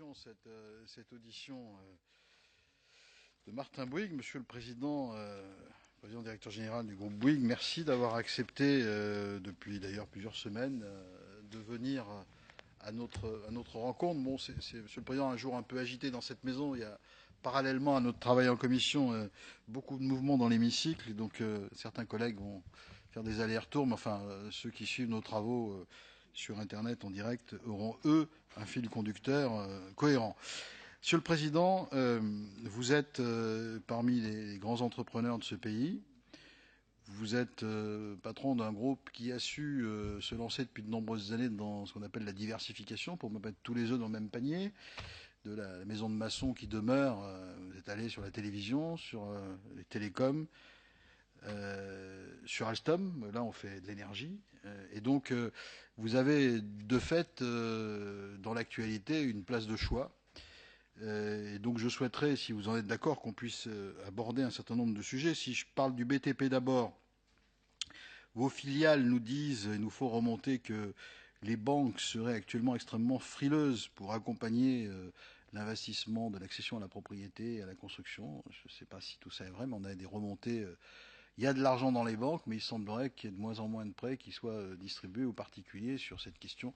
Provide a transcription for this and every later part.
attention cette audition de Martin Bouygues. Monsieur le Président, Président directeur général du groupe Bouygues, merci d'avoir accepté, depuis d'ailleurs plusieurs semaines, de venir à notre rencontre. Bon, Monsieur le Président, un jour un peu agité dans cette maison. Il y a, parallèlement à notre travail en commission, beaucoup de mouvements dans l'hémicycle. Donc certains collègues vont faire des allers-retours, mais enfin, ceux qui suivent nos travaux sur Internet en direct auront, eux, un fil conducteur cohérent. Monsieur le Président, vous êtes parmi les grands entrepreneurs de ce pays. Vous êtes patron d'un groupe qui a su se lancer depuis de nombreuses années dans ce qu'on appelle la diversification, pour ne pas mettre tous les œufs dans le même panier. De la maison de maçon qui demeure, vous êtes allé sur la télévision, sur les télécoms, sur Alstom, là on fait de l'énergie, et donc vous avez de fait dans l'actualité une place de choix, et donc je souhaiterais, si vous en êtes d'accord, qu'on puisse aborder un certain nombre de sujets. Si je parle du BTP d'abord, vos filiales nous disent, il nous faut remonter que les banques seraient actuellement extrêmement frileuses pour accompagner l'investissement de l'accession à la propriété et à la construction. Je ne sais pas si tout ça est vrai, mais on a des remontées. Il y a de l'argent dans les banques, mais il semblerait qu'il y ait de moins en moins de prêts qui soient distribués aux particuliers sur cette question.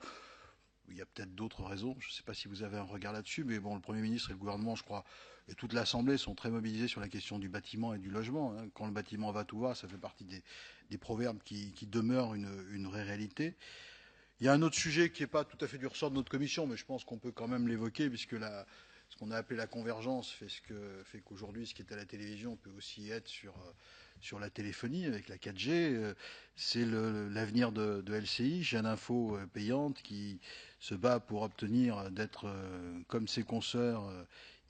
Il y a peut-être d'autres raisons. Je ne sais pas si vous avez un regard là-dessus, mais bon, le Premier ministre et le gouvernement, je crois, et toute l'Assemblée sont très mobilisés sur la question du bâtiment et du logement. Quand le bâtiment va, tout va, ça fait partie des proverbes qui demeurent une vraie réalité. Il y a un autre sujet qui n'est pas tout à fait du ressort de notre commission, mais je pense qu'on peut quand même l'évoquer, puisque ce qu'on a appelé la convergence fait qu'aujourd'hui, ce qui est à la télévision peut aussi être sur la téléphonie avec la 4G. C'est l'avenir de LCI, chaîne info payante, qui se bat pour obtenir d'être, comme ses consoeurs,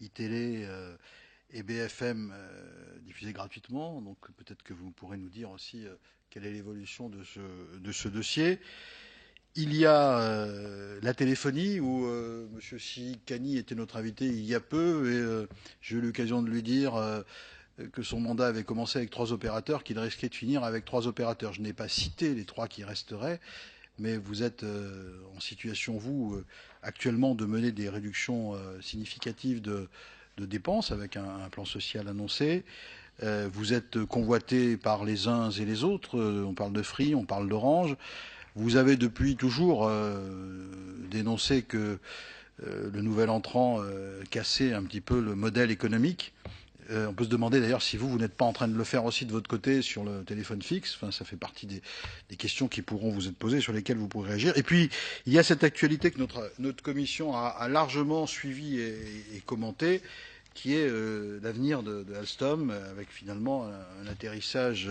iTélé et BFM diffusés gratuitement. Donc peut-être que vous pourrez nous dire aussi quelle est l'évolution de ce dossier. Il y a la téléphonie où M. Sikani était notre invité il y a peu, et j'ai eu l'occasion de lui dire que son mandat avait commencé avec 3 opérateurs, qu'il risquait de finir avec 3 opérateurs. Je n'ai pas cité les 3 qui resteraient, mais vous êtes en situation, vous, actuellement, de mener des réductions significatives de dépenses avec un plan social annoncé. Vous êtes convoité par les uns et les autres. On parle de Free, on parle d'Orange. Vous avez depuis toujours dénoncé que le nouvel entrant cassait un petit peu le modèle économique. On peut se demander d'ailleurs si vous n'êtes pas en train de le faire aussi de votre côté sur le téléphone fixe. Enfin, ça fait partie des questions qui pourront vous être posées, sur lesquelles vous pourrez réagir. Et puis, il y a cette actualité que notre commission a largement suivie et commentée, qui est l'avenir de Alstom, avec finalement un atterrissage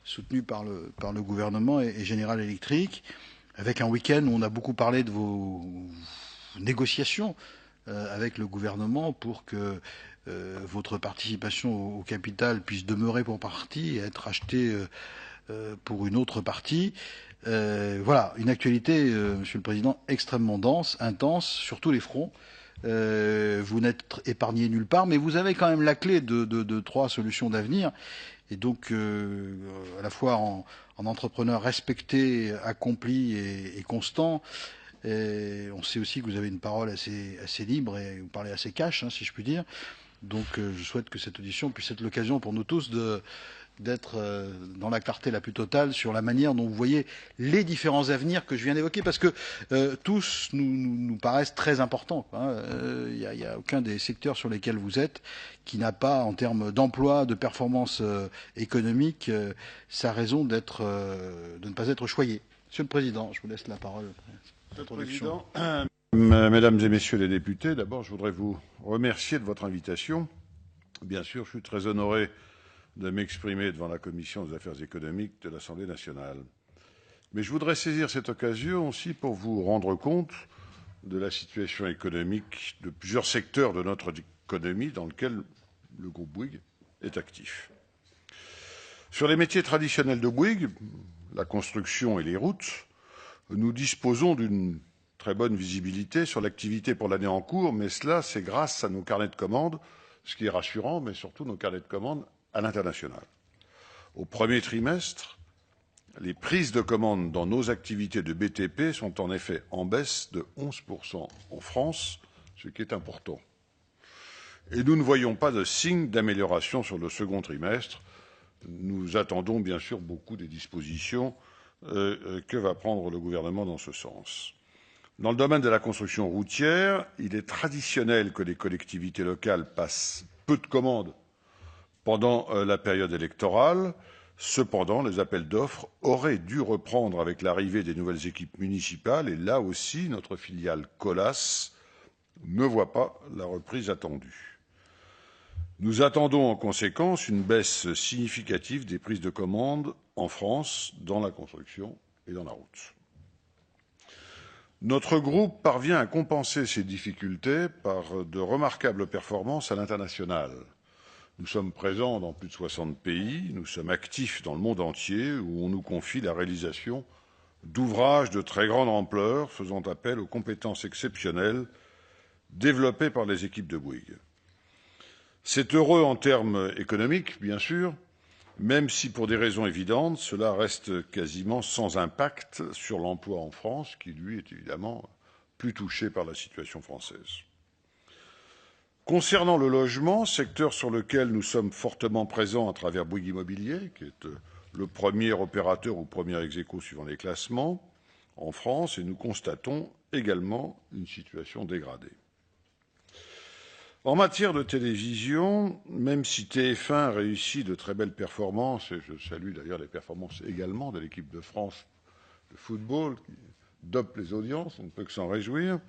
soutenu par le gouvernement et General Electric, avec un week-end où on a beaucoup parlé de vos négociations avec le gouvernement pour que votre participation au capital puisse demeurer pour partie et être achetée pour une autre partie. Voilà, une actualité, Monsieur le Président, extrêmement dense, intense, sur tous les fronts. Vous n'êtes épargné nulle part, mais vous avez quand même la clé de 3 solutions d'avenir. Et donc, à la fois en entrepreneur respecté, accompli et constant, on sait aussi que vous avez une parole assez libre et vous parlez assez cash, si je puis dire. Donc, je souhaite que cette audition puisse être l'occasion pour nous tous d'être dans la clarté la plus totale sur la manière dont vous voyez les différents avenirs que je viens d'évoquer, parce que tous nous paraissent très importants. Il n'y a aucun des secteurs sur lesquels vous êtes qui n'a pas, en termes d'emploi, de performance économique, sa raison de ne pas être choyé. Monsieur le Président, je vous laisse la parole. Monsieur le Président, Mesdames et Messieurs les députés, d'abord je voudrais vous remercier de votre invitation. Bien sûr, je suis très honoré de m'exprimer devant la Commission des affaires économiques de l'Assemblée nationale. Mais je voudrais saisir cette occasion aussi pour vous rendre compte de la situation économique de plusieurs secteurs de notre économie dans lesquels le groupe Bouygues est actif. Sur les métiers traditionnels de Bouygues, la construction et les routes, nous disposons d'une très bonne visibilité sur l'activité pour l'année en cours, mais cela, c'est grâce à nos carnets de commandes, ce qui est rassurant, mais surtout nos carnets de commandes à l'international. Au premier trimestre, les prises de commandes dans nos activités de BTP sont en effet en baisse de 11% en France ce qui est important. Et nous ne voyons pas de signe d'amélioration sur le second trimestre. Nous attendons bien sûr beaucoup des dispositions que va prendre le gouvernement dans ce sens. Dans le domaine de la construction routière, il est traditionnel que les collectivités locales passent peu de commandes pendant la période électorale. Cependant, les appels d'offres auraient dû reprendre avec l'arrivée des nouvelles équipes municipales et là aussi, notre filiale Colas ne voit pas la reprise attendue. Nous attendons en conséquence une baisse significative des prises de commandes en France dans la construction et dans la route. Notre groupe parvient à compenser ces difficultés par de remarquables performances à l'international. Nous sommes présents dans plus de 60 pays, nous sommes actifs dans le monde entier où on nous confie la réalisation d'ouvrages de très grande ampleur faisant appel aux compétences exceptionnelles développées par les équipes de Bouygues. C'est heureux en termes économiques, bien sûr, même si pour des raisons évidentes, cela reste quasiment sans impact sur l'emploi en France, qui lui est évidemment plus touché par la situation française. Concernant le logement, secteur sur lequel nous sommes fortement présents à travers Bouygues Immobilier, qui est le premier opérateur ou premier ex-aequo suivant les classements en France, et nous constatons également une situation dégradée. En matière de télévision, même si TF1 réussit de très belles performances, et je salue d'ailleurs les performances également de l'équipe de France de football, qui dope les audiences, on ne peut que s'en réjouir,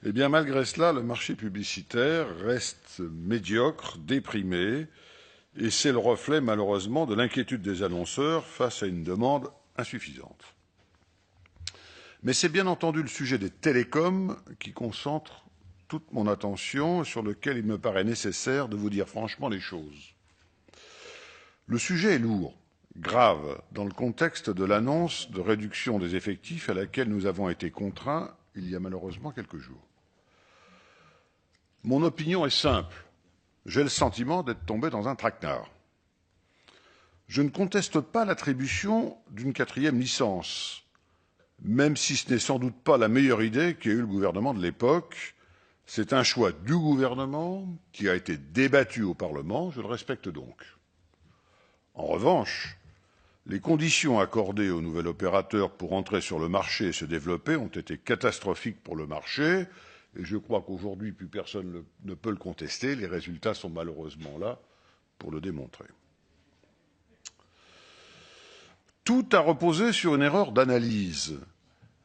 eh bien malgré cela, le marché publicitaire reste médiocre, déprimé, et c'est le reflet malheureusement de l'inquiétude des annonceurs face à une demande insuffisante. Mais c'est bien entendu le sujet des télécoms qui concentre toute mon attention, sur lequel il me paraît nécessaire de vous dire franchement les choses. Le sujet est lourd, grave, dans le contexte de l'annonce de réduction des effectifs à laquelle nous avons été contraints il y a malheureusement quelques jours. Mon opinion est simple. J'ai le sentiment d'être tombé dans un traquenard. Je ne conteste pas l'attribution d'une 4e licence, même si ce n'est sans doute pas la meilleure idée qu'a eue le gouvernement de l'époque. C'est un choix du gouvernement qui a été débattu au Parlement, je le respecte donc. En revanche, les conditions accordées au nouvel opérateur pour entrer sur le marché et se développer ont été catastrophiques pour le marché, et je crois qu'aujourd'hui, plus personne ne peut le contester, les résultats sont malheureusement là pour le démontrer. Tout a reposé sur une erreur d'analyse.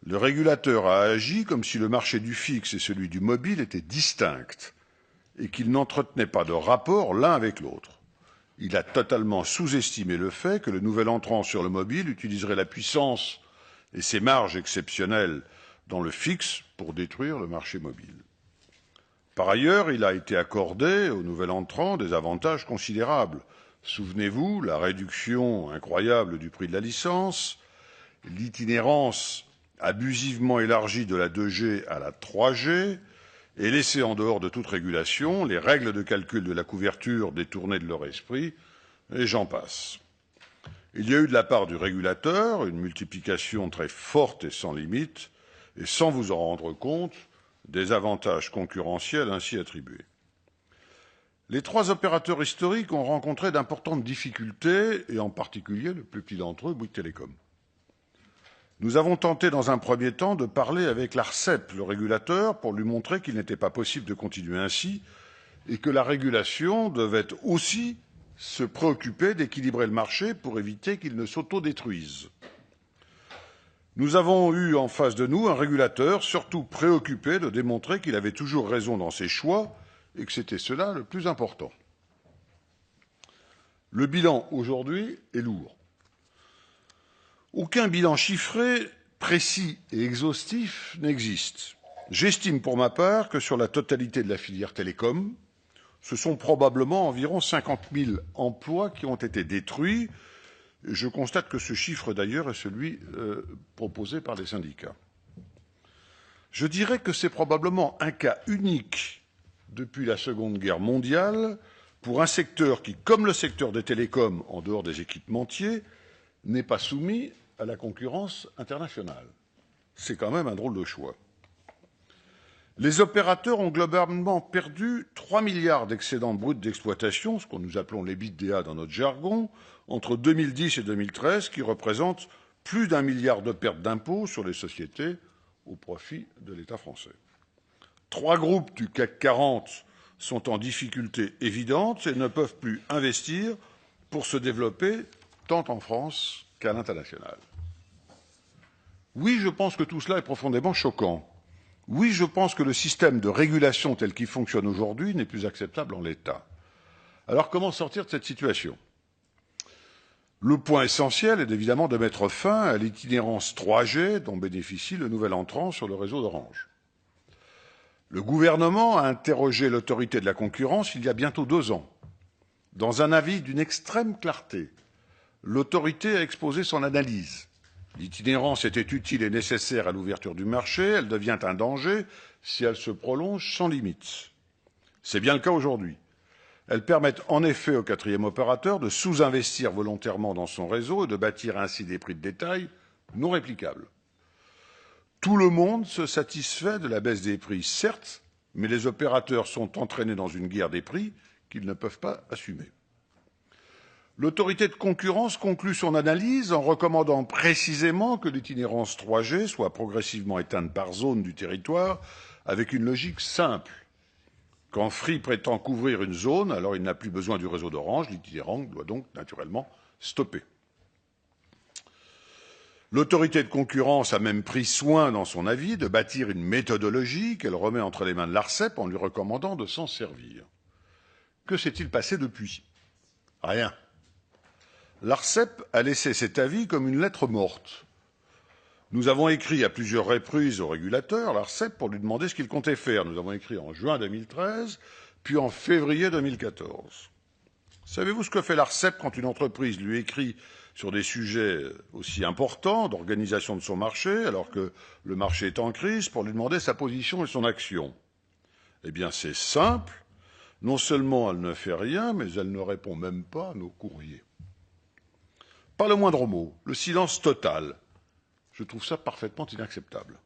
Le régulateur a agi comme si le marché du fixe et celui du mobile étaient distincts et qu'ils n'entretenaient pas de rapport l'un avec l'autre. Il a totalement sous-estimé le fait que le nouvel entrant sur le mobile utiliserait la puissance et ses marges exceptionnelles dans le fixe pour détruire le marché mobile. Par ailleurs, il a été accordé au nouvel entrant des avantages considérables. Souvenez-vous, la réduction incroyable du prix de la licence, l'itinérance abusivement élargie de la 2G à la 3G et laisser en dehors de toute régulation les règles de calcul de la couverture détournées de leur esprit, et j'en passe. Il y a eu de la part du régulateur une multiplication très forte et sans limite, et sans vous en rendre compte, des avantages concurrentiels ainsi attribués. Les 3 opérateurs historiques ont rencontré d'importantes difficultés, et en particulier le plus petit d'entre eux, Bouygues Telecom. Nous avons tenté dans un premier temps de parler avec l'ARCEP, le régulateur, pour lui montrer qu'il n'était pas possible de continuer ainsi et que la régulation devait aussi se préoccuper d'équilibrer le marché pour éviter qu'il ne s'autodétruise. Nous avons eu en face de nous un régulateur surtout préoccupé de démontrer qu'il avait toujours raison dans ses choix et que c'était cela le plus important. Le bilan aujourd'hui est lourd. Aucun bilan chiffré, précis et exhaustif n'existe. J'estime pour ma part que sur la totalité de la filière télécom, ce sont probablement environ 50 000 emplois qui ont été détruits. Je constate que ce chiffre d'ailleurs est celui proposé par les syndicats. Je dirais que c'est probablement un cas unique depuis la Seconde Guerre mondiale pour un secteur qui, comme le secteur des télécoms en dehors des équipementiers, n'est pas soumis à la concurrence internationale. C'est quand même un drôle de choix. Les opérateurs ont globalement perdu 3 milliards d'excédents bruts d'exploitation, ce que nous appelons l'EBITDA dans notre jargon, entre 2010 et 2013, qui représente plus d'1 milliard de pertes d'impôts sur les sociétés au profit de l'État français. 3 groupes du CAC 40 sont en difficulté évidente et ne peuvent plus investir pour se développer tant en France qu'à l'international. Oui, je pense que tout cela est profondément choquant. Oui, je pense que le système de régulation tel qu'il fonctionne aujourd'hui n'est plus acceptable en l'état. Alors comment sortir de cette situation? Le point essentiel est évidemment de mettre fin à l'itinérance 3G dont bénéficie le nouvel entrant sur le réseau d'Orange. Le gouvernement a interrogé l'autorité de la concurrence il y a bientôt 2 ans. Dans un avis d'une extrême clarté, l'autorité a exposé son analyse. L'itinérance était utile et nécessaire à l'ouverture du marché, elle devient un danger si elle se prolonge sans limite. C'est bien le cas aujourd'hui. Elles permettent en effet au quatrième opérateur de sous-investir volontairement dans son réseau et de bâtir ainsi des prix de détail non réplicables. Tout le monde se satisfait de la baisse des prix, certes, mais les opérateurs sont entraînés dans une guerre des prix qu'ils ne peuvent pas assumer. L'autorité de concurrence conclut son analyse en recommandant précisément que l'itinérance 3G soit progressivement éteinte par zone du territoire avec une logique simple. Quand Free prétend couvrir une zone, alors il n'a plus besoin du réseau d'Orange, l'itinérant doit donc naturellement stopper. L'autorité de concurrence a même pris soin dans son avis de bâtir une méthodologie qu'elle remet entre les mains de l'ARCEP en lui recommandant de s'en servir. Que s'est-il passé depuis? Rien. L'ARCEP a laissé cet avis comme une lettre morte. Nous avons écrit à plusieurs reprises au régulateur, l'ARCEP, pour lui demander ce qu'il comptait faire. Nous avons écrit en juin 2013, puis en février 2014. Savez-vous ce que fait l'ARCEP quand une entreprise lui écrit sur des sujets aussi importants d'organisation de son marché, alors que le marché est en crise, pour lui demander sa position et son action? Eh bien, c'est simple. Non seulement elle ne fait rien, mais elle ne répond même pas à nos courriers. Pas le moindre mot, le silence total. Je trouve ça parfaitement inacceptable.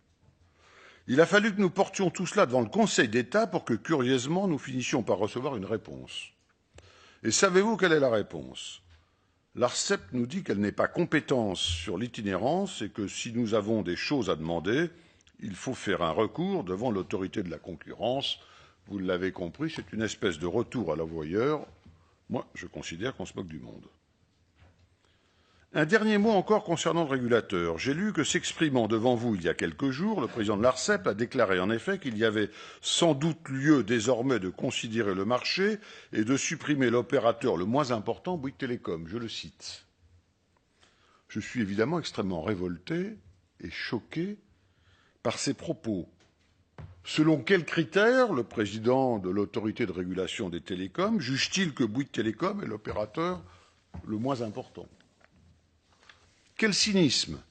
Il a fallu que nous portions tout cela devant le Conseil d'État pour que, curieusement, nous finissions par recevoir une réponse. Et savez-vous quelle est la réponse? L'ARCEP nous dit qu'elle n'est pas compétente sur l'itinérance et que si nous avons des choses à demander, il faut faire un recours devant l'autorité de la concurrence. Vous l'avez compris, c'est une espèce de retour à l'avoyeur. Moi, je considère qu'on se moque du monde. Un dernier mot encore concernant le régulateur. J'ai lu que s'exprimant devant vous il y a quelques jours, le président de l'ARCEP a déclaré en effet qu'il y avait sans doute lieu désormais de considérer le marché et de supprimer l'opérateur le moins important, Bouygues Telecom. Je le cite. Je suis évidemment extrêmement révolté et choqué par ces propos. Selon quels critères le président de l'autorité de régulation des télécoms juge-t-il que Bouygues Telecom est l'opérateur le moins important? Quel cynisme!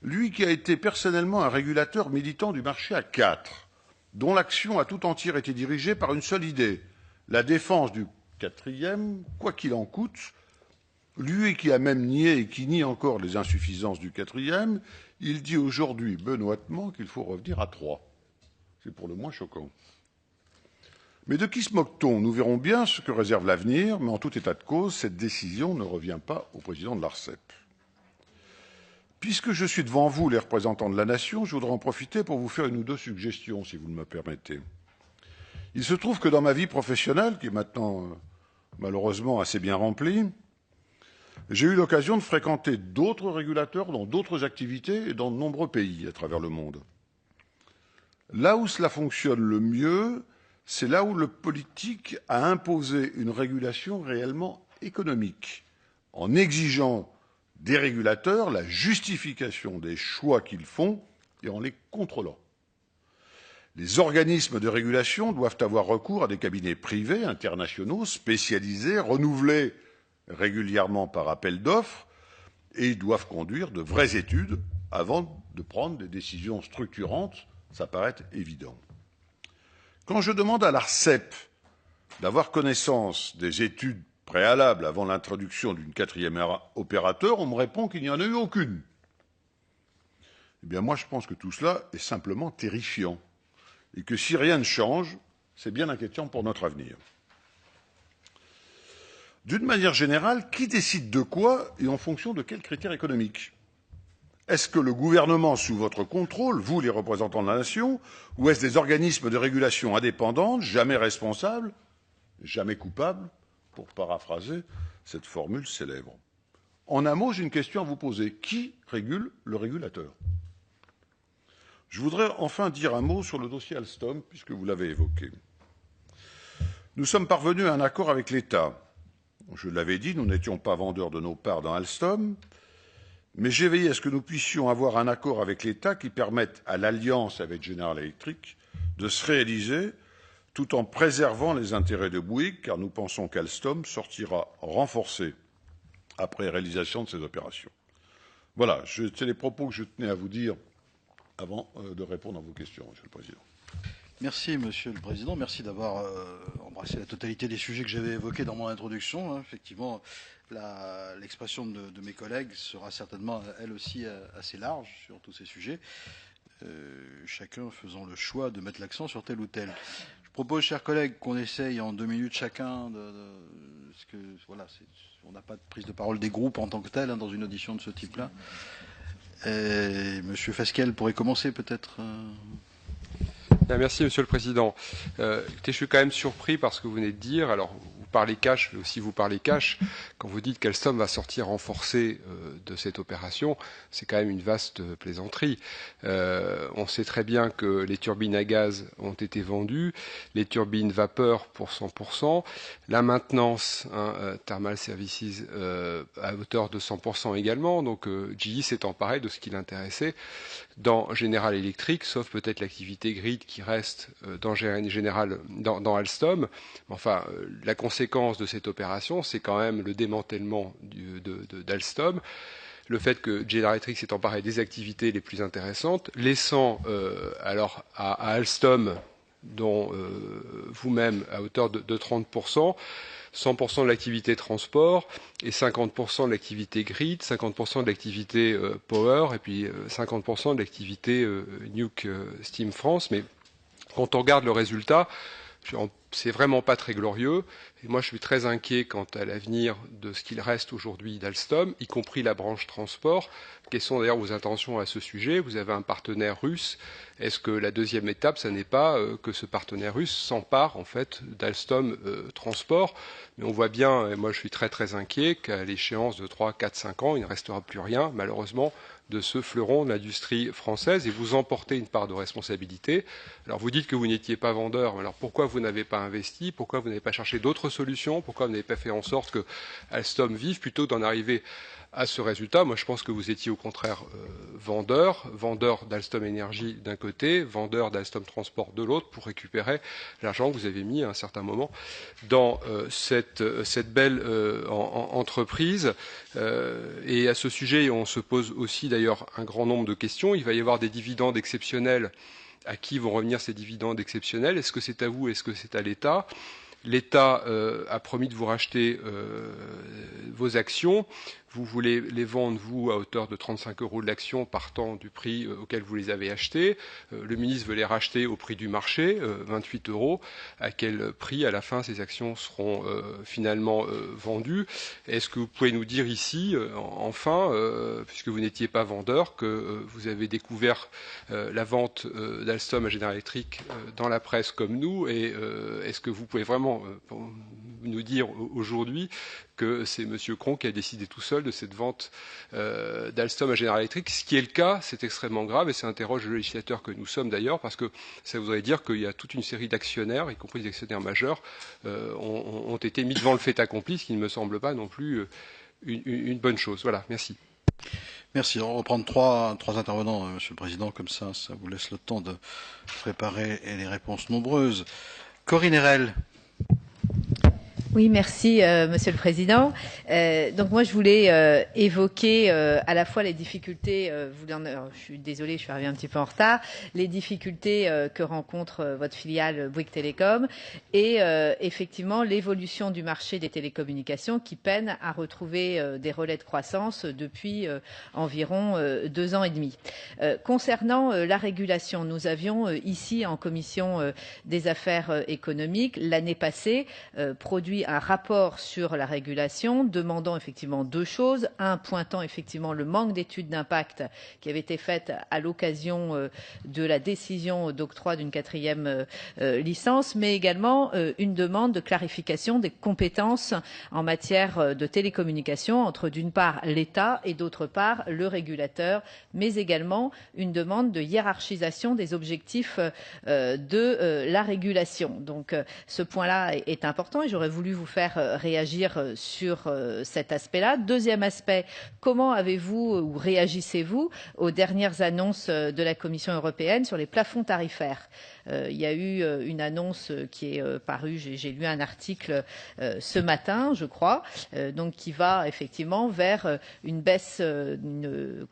Lui qui a été personnellement un régulateur militant du marché à 4, dont l'action a tout entière été dirigée par une seule idée, la défense du quatrième, quoi qu'il en coûte, lui qui a même nié et qui nie encore les insuffisances du quatrième, il dit aujourd'hui benoîtement qu'il faut revenir à 3. C'est pour le moins choquant. Mais de qui se moque-t-on? Nous verrons bien ce que réserve l'avenir, mais en tout état de cause, cette décision ne revient pas au président de l'ARCEP. Puisque je suis devant vous, les représentants de la nation, je voudrais en profiter pour vous faire une ou deux suggestions, si vous me permettez. Il se trouve que dans ma vie professionnelle, qui est maintenant malheureusement assez bien remplie, j'ai eu l'occasion de fréquenter d'autres régulateurs dans d'autres activités et dans de nombreux pays à travers le monde. Là où cela fonctionne le mieux, c'est là où le politique a imposé une régulation réellement économique, en exigeant des régulateurs la justification des choix qu'ils font et en les contrôlant. Les organismes de régulation doivent avoir recours à des cabinets privés, internationaux, spécialisés, renouvelés régulièrement par appel d'offres, et ils doivent conduire de vraies études avant de prendre des décisions structurantes, ça paraît évident. Quand je demande à l'ARCEP d'avoir connaissance des études préalable avant l'introduction d'une quatrième opérateur, on me répond qu'il n'y en a eu aucune. Eh bien, moi, je pense que tout cela est simplement terrifiant. et que si rien ne change, c'est bien inquiétant pour notre avenir. D'une manière générale, qui décide de quoi et en fonction de quels critères économiques? Est-ce que le gouvernement sous votre contrôle, vous les représentants de la nation, ou est-ce des organismes de régulation indépendants, jamais responsables, jamais coupables, pour paraphraser cette formule célèbre? En un mot, j'ai une question à vous poser. Qui régule le régulateur? Je voudrais enfin dire un mot sur le dossier Alstom, puisque vous l'avez évoqué. Nous sommes parvenus à un accord avec l'État. Je l'avais dit, nous n'étions pas vendeurs de nos parts dans Alstom, mais j'ai veillé à ce que nous puissions avoir un accord avec l'État qui permette à l'alliance avec General Electric de se réaliser tout en préservant les intérêts de Bouygues, car nous pensons qu'Alstom sortira renforcé après réalisation de ces opérations. Voilà, c'est les propos que je tenais à vous dire avant de répondre à vos questions, Monsieur le Président. Merci, Monsieur le Président. Merci d'avoir embrassé la totalité des sujets que j'avais évoqués dans mon introduction. Effectivement, l'expression de mes collègues sera certainement, elle aussi, assez large sur tous ces sujets, chacun faisant le choix de mettre l'accent sur tel ou tel. Je propose, chers collègues, qu'on essaye en 2 minutes chacun, parce que voilà, on n'a pas de prise de parole des groupes en tant que tel dans une audition de ce type-là. Monsieur Fasquelle pourrait commencer peut-être. Bien, merci, Monsieur le Président. Écoutez, je suis quand même surpris par ce que vous venez de dire. Alors, vous parlez cash, mais aussi vous parlez cash. Quand vous dites qu'Alstom va sortir renforcé de cette opération, c'est quand même une vaste plaisanterie. On sait très bien que les turbines à gaz ont été vendues, les turbines vapeur pour 100%, la maintenance, Thermal Services, à hauteur de 100% également. Donc, GE s'est emparé de ce qui l'intéressait dans General Electric, sauf peut-être l'activité grid qui reste dans Alstom. Enfin, la conséquence de cette opération, c'est quand même le démantèlement d'Alstom, le fait que General Electric s'est emparé des activités les plus intéressantes, laissant alors à Alstom, dont vous-même à hauteur de 30%, 100% de l'activité transport et 50% de l'activité grid, 50% de l'activité power et puis 50% de l'activité Nuke Steam France. Mais quand on regarde le résultat, c'est vraiment pas très glorieux. Et moi, je suis très inquiet quant à l'avenir de ce qu'il reste aujourd'hui d'Alstom, y compris la branche transport. Quelles sont d'ailleurs vos intentions à ce sujet? Vous avez un partenaire russe. Est-ce que la deuxième étape, ça n'est pas que ce partenaire russe s'empare en fait d'Alstom Transport? Mais on voit bien, et moi je suis très très inquiet, qu'à l'échéance de 3, 4, 5 ans, il ne restera plus rien, malheureusement, de ce fleuron de l'industrie française, et vous emportez une part de responsabilité. Alors vous dites que vous n'étiez pas vendeur, alors pourquoi vous n'avez pas investi? Pourquoi vous n'avez pas cherché d'autres solutions? Pourquoi vous n'avez pas fait en sorte que Alstom vive plutôt que d'en arriver à ce résultat? Moi je pense que vous étiez au contraire vendeur d'Alstom Énergie d'un côté, vendeur d'Alstom Transport de l'autre, pour récupérer l'argent que vous avez mis à un certain moment dans cette belle entreprise. Et à ce sujet, on se pose aussi d'ailleurs un grand nombre de questions. Il va y avoir des dividendes exceptionnels. À qui vont revenir ces dividendes exceptionnels? Est-ce que c'est à vous? Est-ce que c'est à l'État? L'État a promis de vous racheter vos actions. Vous voulez les vendre, vous, à hauteur de 35 € de l'action, partant du prix auquel vous les avez achetées. Le ministre veut les racheter au prix du marché, 28 €. À quel prix, à la fin, ces actions seront finalement vendues? Est-ce que vous pouvez nous dire ici, enfin, puisque vous n'étiez pas vendeur, que vous avez découvert la vente d'Alstom à General Electric dans la presse comme nous? Et est-ce que vous pouvez vraiment nous dire aujourd'hui que c'est M. Cron qui a décidé tout seul de cette vente d'Alstom à General Electric? Ce qui est le cas, c'est extrêmement grave et ça interroge le législateur que nous sommes d'ailleurs, parce que ça voudrait dire qu'il y a toute une série d'actionnaires, y compris des actionnaires majeurs, ont été mis devant le fait accompli, ce qui ne me semble pas non plus une bonne chose. Voilà, merci. Merci. On va reprendre trois intervenants, Monsieur le Président, comme ça vous laisse le temps de préparer les réponses nombreuses. Corinne Erel. Oui, merci Monsieur le Président. Donc moi je voulais évoquer à la fois les difficultés, je suis désolée, je suis arrivée un petit peu en retard, les difficultés que rencontre votre filiale Bouygues Télécom et effectivement l'évolution du marché des télécommunications qui peine à retrouver des relais de croissance depuis environ 2 ans et demi. Concernant la régulation, nous avions ici en commission des affaires économiques l'année passée produit un rapport sur la régulation demandant effectivement 2 choses. Un, pointant effectivement le manque d'études d'impact qui avait été faite à l'occasion de la décision d'octroi d'une 4e licence, mais également une demande de clarification des compétences en matière de télécommunications entre d'une part l'État et d'autre part le régulateur, mais également une demande de hiérarchisation des objectifs de la régulation. Donc ce point-là est important et j'aurais voulu vous faire réagir sur cet aspect-là. Deuxième aspect, comment avez-vous ou réagissez-vous aux dernières annonces de la Commission européenne sur les plafonds tarifaires ? Il y a eu une annonce qui est parue, j'ai lu un article ce matin, je crois, donc qui va effectivement vers une baisse,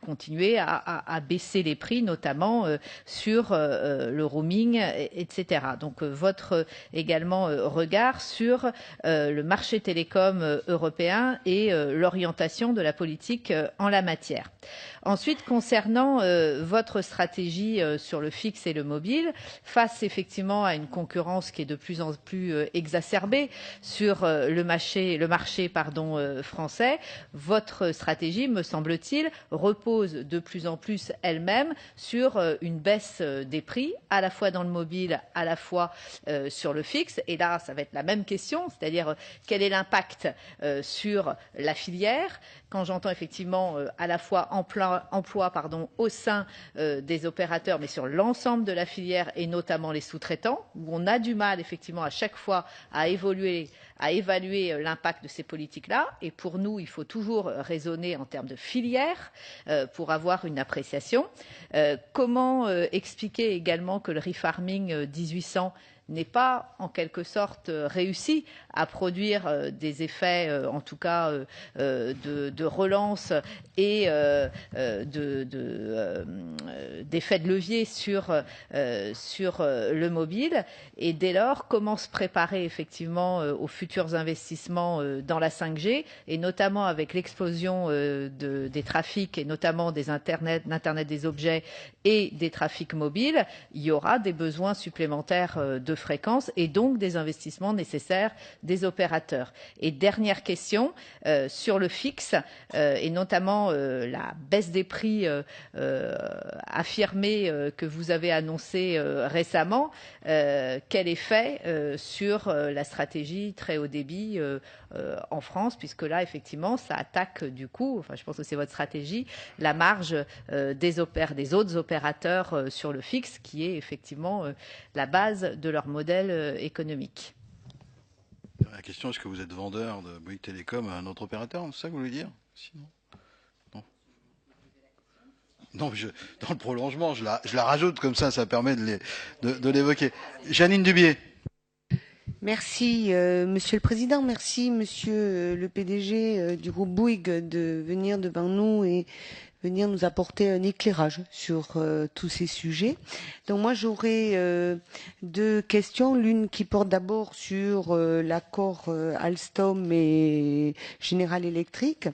continuer à baisser les prix, notamment sur le roaming, etc. Donc votre également regard sur le marché télécom européen et l'orientation de la politique en la matière. Ensuite, concernant votre stratégie sur le fixe et le mobile, face effectivement à une concurrence qui est de plus en plus exacerbée sur le marché français, votre stratégie, me semble-t-il, repose de plus en plus elle-même sur une baisse des prix, à la fois dans le mobile, à la fois sur le fixe. Et là, ça va être la même question, c'est-à-dire quel est l'impact sur la filière, quand j'entends effectivement à la fois emploi au sein des opérateurs, mais sur l'ensemble de la filière et notamment les sous-traitants, où on a du mal effectivement à chaque fois à évaluer l'impact de ces politiques-là. Et pour nous, il faut toujours raisonner en termes de filière pour avoir une appréciation. Comment expliquer également que le refarming 1800 n'est pas en quelque sorte réussi à produire des effets, en tout cas de relance et d'effets de levier sur le mobile. Et dès lors, comment se préparer effectivement aux futurs investissements dans la 5G et notamment avec l'explosion des trafics et notamment des d'Internet des objets et des trafics mobiles, il y aura des besoins supplémentaires de fréquences et donc des investissements nécessaires des opérateurs. Et dernière question, sur le fixe et notamment la baisse des prix affirmée que vous avez annoncée récemment, quel effet sur la stratégie très haut débit en France, puisque là effectivement ça attaque du coup, enfin je pense que c'est votre stratégie, la marge des autres opérateurs sur le fixe qui est effectivement la base de leur modèle économique. La question, est-ce que vous êtes vendeur de Bouygues Télécom à un autre opérateur? C'est ça que vous voulez dire? Sinon, non, dans le prolongement, je la rajoute comme ça permet de l'évoquer. Jeannine Dubié. Merci Monsieur le Président, merci Monsieur le PDG du groupe Bouygues de venir devant nous et venir nous apporter un éclairage sur tous ces sujets. Donc moi j'aurais 2 questions, l'une qui porte d'abord sur l'accord Alstom et General Electric.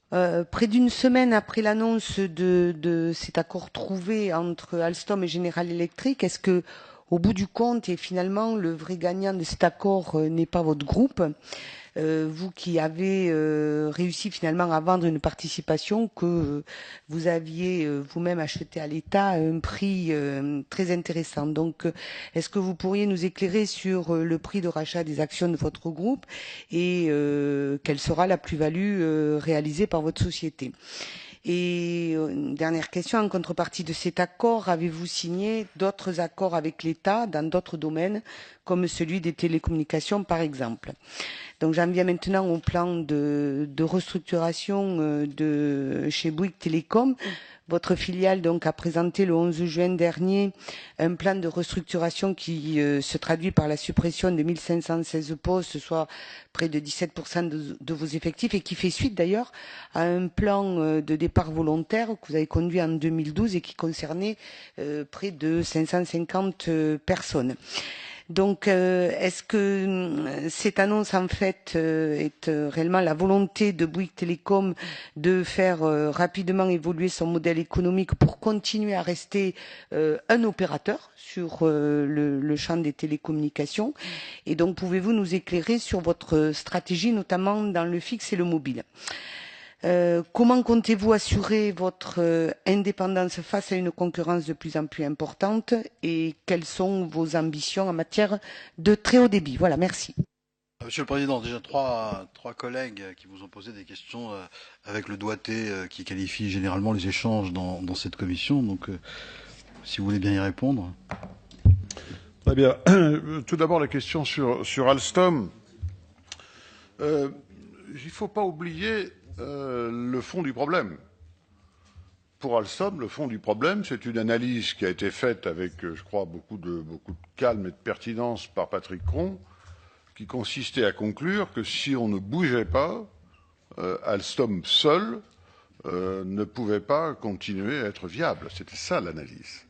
Près d'une semaine après l'annonce de cet accord trouvé entre Alstom et General Electric, est-ce que au bout du compte, et finalement, le vrai gagnant de cet accord n'est pas votre groupe, vous qui avez réussi finalement à vendre une participation que vous aviez vous-même achetée à l'État à un prix très intéressant. Donc, est-ce que vous pourriez nous éclairer sur le prix de rachat des actions de votre groupe et quelle sera la plus-value réalisée par votre société ? Et une dernière question, en contrepartie de cet accord, avez-vous signé d'autres accords avec l'État dans d'autres domaines, comme celui des télécommunications par exemple? Donc j'en viens maintenant au plan de restructuration de chez Bouygues Télécom. votre filiale donc a présenté le 11 juin dernier un plan de restructuration qui se traduit par la suppression de 1516 postes, soit près de 17% de vos effectifs, et qui fait suite d'ailleurs à un plan de départ volontaire que vous avez conduit en 2012 et qui concernait près de 550 personnes. Donc, est-ce que cette annonce, en fait, est réellement la volonté de Bouygues Telecom de faire rapidement évoluer son modèle économique pour continuer à rester un opérateur sur le champ des télécommunications? Et donc, pouvez-vous nous éclairer sur votre stratégie, notamment dans le fixe et le mobile? Comment comptez-vous assurer votre indépendance face à une concurrence de plus en plus importante, et quelles sont vos ambitions en matière de très haut débit? Voilà, merci. Monsieur le Président, déjà trois collègues qui vous ont posé des questions avec le doigté qui qualifie généralement les échanges dans cette commission. Donc, si vous voulez bien y répondre. Très bien. Tout d'abord, la question sur Alstom. Il ne faut pas oublier le fond du problème. Pour Alstom, le fond du problème, c'est une analyse qui a été faite avec, je crois, beaucoup de calme et de pertinence par Patrick Cron, qui consistait à conclure que si on ne bougeait pas, Alstom seul ne pouvait pas continuer à être viable. C'était ça l'analyse.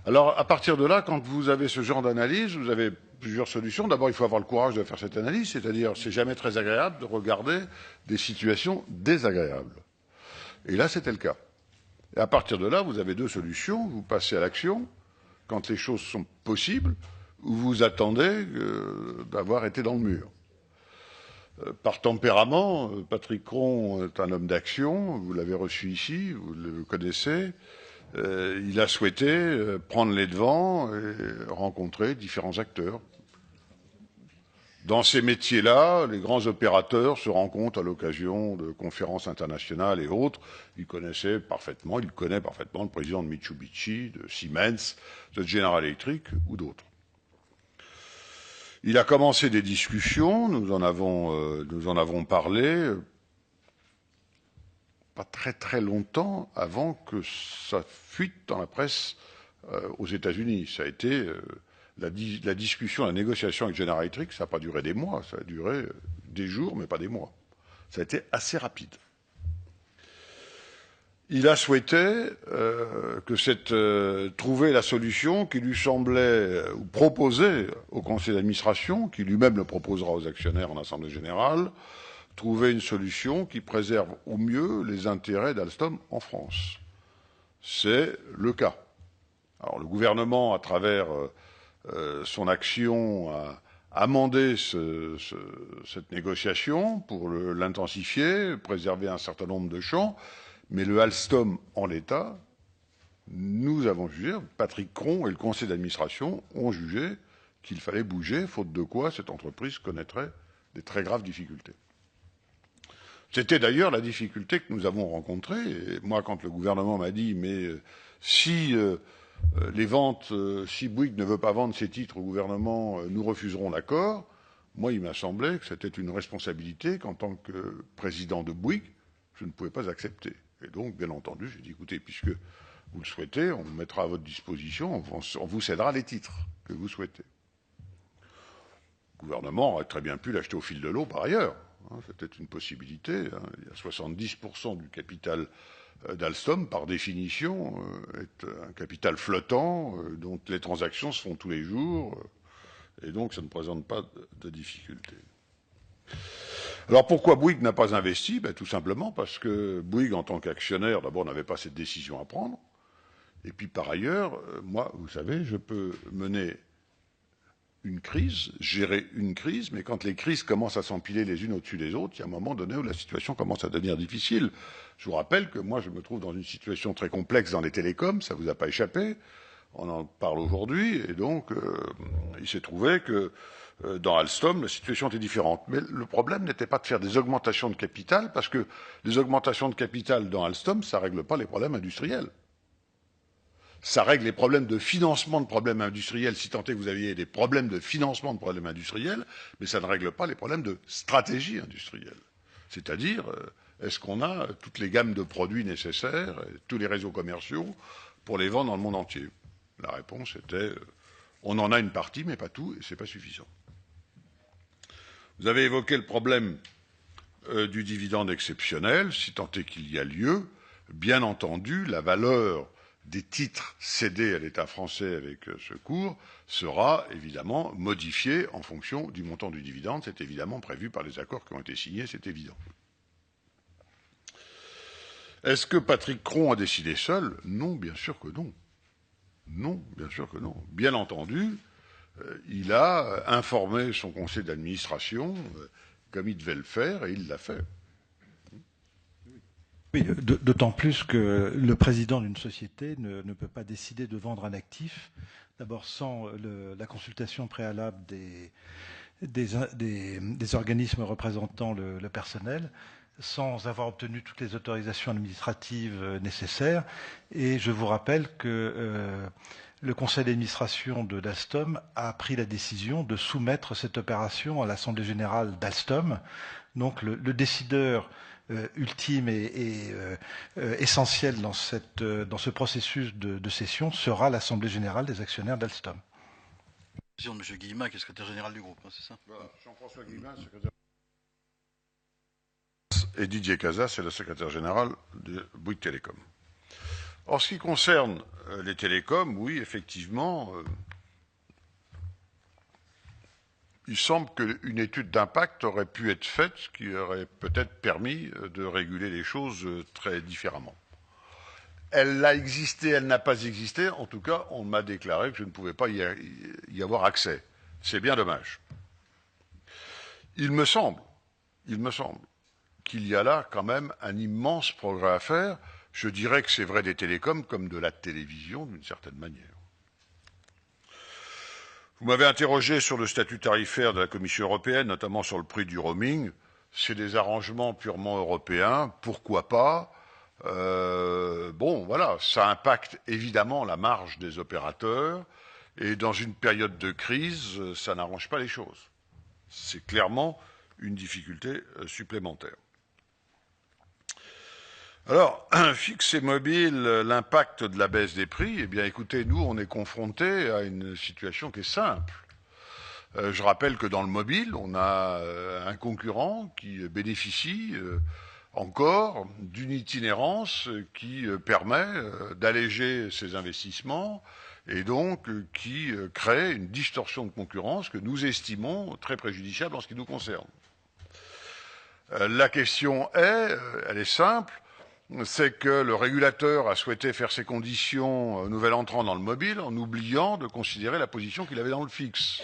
Alors, à partir de là, quand vous avez ce genre d'analyse, vous avez plusieurs solutions. D'abord, il faut avoir le courage de faire cette analyse, c'est-à-dire, c'est jamais très agréable de regarder des situations désagréables. Et là, c'était le cas. Et à partir de là, vous avez deux solutions. Vous passez à l'action quand les choses sont possibles, ou vous attendez d'avoir été dans le mur. Par tempérament, Patrick Cron est un homme d'action. Vous l'avez reçu ici, vous le connaissez. Il a souhaité prendre les devants et rencontrer différents acteurs. Dans ces métiers-là, les grands opérateurs se rencontrent à l'occasion de conférences internationales et autres. Il connaît parfaitement le président de Mitsubishi, de Siemens, de General Electric ou d'autres. Il a commencé des discussions, nous en avons parlé, pas très très longtemps avant que ça fuite dans la presse aux États-Unis. Ça a été la discussion, la négociation avec General Electric, ça n'a pas duré des mois, ça a duré des jours, mais pas des mois. Ça a été assez rapide. Il a souhaité trouver la solution qui lui semblait, ou proposer au conseil d'administration, qui lui-même le proposera aux actionnaires en assemblée générale, trouver une solution qui préserve au mieux les intérêts d'Alstom en France. C'est le cas. Alors le gouvernement, à travers son action, a amendé cette négociation pour l'intensifier, préserver un certain nombre de champs, mais le Alstom en l'état, nous avons jugé, Patrick Cron et le conseil d'administration ont jugé qu'il fallait bouger, faute de quoi cette entreprise connaîtrait des très graves difficultés. C'était d'ailleurs la difficulté que nous avons rencontrée. Et moi, quand le gouvernement m'a dit, mais si les ventes, si Bouygues ne veut pas vendre ses titres au gouvernement, nous refuserons l'accord, moi, il m'a semblé que c'était une responsabilité qu'en tant que président de Bouygues, je ne pouvais pas accepter. Et donc, bien entendu, j'ai dit, écoutez, puisque vous le souhaitez, on vous mettra à votre disposition, on vous cédera les titres que vous souhaitez. Le gouvernement aurait très bien pu l'acheter au fil de l'eau par ailleurs. C'était une possibilité. Il y a 70% du capital d'Alstom, par définition, est un capital flottant, dont les transactions se font tous les jours, et donc ça ne présente pas de difficulté. Alors pourquoi Bouygues n'a pas investi? Tout simplement parce que Bouygues, en tant qu'actionnaire, d'abord n'avait pas cette décision à prendre, et puis par ailleurs, moi, vous savez, je peux mener une crise, gérer une crise, mais quand les crises commencent à s'empiler les unes au-dessus des autres, il y a un moment donné où la situation commence à devenir difficile. Je vous rappelle que moi, je me trouve dans une situation très complexe dans les télécoms, ça vous a pas échappé, on en parle aujourd'hui, et donc il s'est trouvé que dans Alstom, la situation était différente. Mais le problème n'était pas de faire des augmentations de capital, parce que les augmentations de capital dans Alstom, ça règle pas les problèmes industriels. Ça règle les problèmes de financement de problèmes industriels, si tant est que vous aviez des problèmes de financement de problèmes industriels, mais ça ne règle pas les problèmes de stratégie industrielle. C'est-à-dire, est-ce qu'on a toutes les gammes de produits nécessaires, tous les réseaux commerciaux, pour les vendre dans le monde entier? La réponse était, on en a une partie, mais pas tout, et ce n'est pas suffisant. Vous avez évoqué le problème du dividende exceptionnel, si tant est qu'il y a lieu. Bien entendu, la valeur des titres cédés à l'État français avec ce cours sera évidemment modifiée en fonction du montant du dividende. C'est évidemment prévu par les accords qui ont été signés, c'est évident. Est-ce que Patrick Cron a décidé seul? Non, bien sûr que non. Non, bien sûr que non. Bien entendu, il a informé son conseil d'administration comme il devait le faire, et il l'a fait. Oui, d'autant plus que le président d'une société ne peut pas décider de vendre un actif, d'abord sans la consultation préalable des organismes représentant le personnel, sans avoir obtenu toutes les autorisations administratives nécessaires. Et je vous rappelle que le conseil d'administration de d'Alstom a pris la décision de soumettre cette opération à l'Assemblée générale d'Alstom. Donc le décideur ultime et essentiel dans ce processus de cession sera l'Assemblée générale des actionnaires d'Alstom. M. Guillemin, qui est secrétaire général du groupe, c'est ça? Jean-François Guillemin, secrétaire. Et Didier Casas, c'est le secrétaire général de Bouygues Télécom. En ce qui concerne les télécoms, oui, effectivement, il semble qu'une étude d'impact aurait pu être faite, ce qui aurait peut-être permis de réguler les choses très différemment. Elle a existé, elle n'a pas existé. En tout cas, on m'a déclaré que je ne pouvais pas y avoir accès. C'est bien dommage. Il me semble qu'il y a là quand même un immense progrès à faire. Je dirais que c'est vrai des télécoms comme de la télévision d'une certaine manière. Vous m'avez interrogé sur le statut tarifaire de la Commission européenne, notamment sur le prix du roaming. C'est des arrangements purement européens, pourquoi pas? Bon, voilà, ça impacte évidemment la marge des opérateurs, et dans une période de crise, ça n'arrange pas les choses. C'est clairement une difficulté supplémentaire. Alors, fixe et mobile, l'impact de la baisse des prix, eh bien écoutez, nous on est confrontés à une situation qui est simple. Je rappelle que dans le mobile, on a un concurrent qui bénéficie encore d'une itinérance qui permet d'alléger ses investissements et donc qui crée une distorsion de concurrence que nous estimons très préjudiciable en ce qui nous concerne. La question elle est simple. C'est que le régulateur a souhaité faire ses conditions au nouvel entrant dans le mobile en oubliant de considérer la position qu'il avait dans le fixe.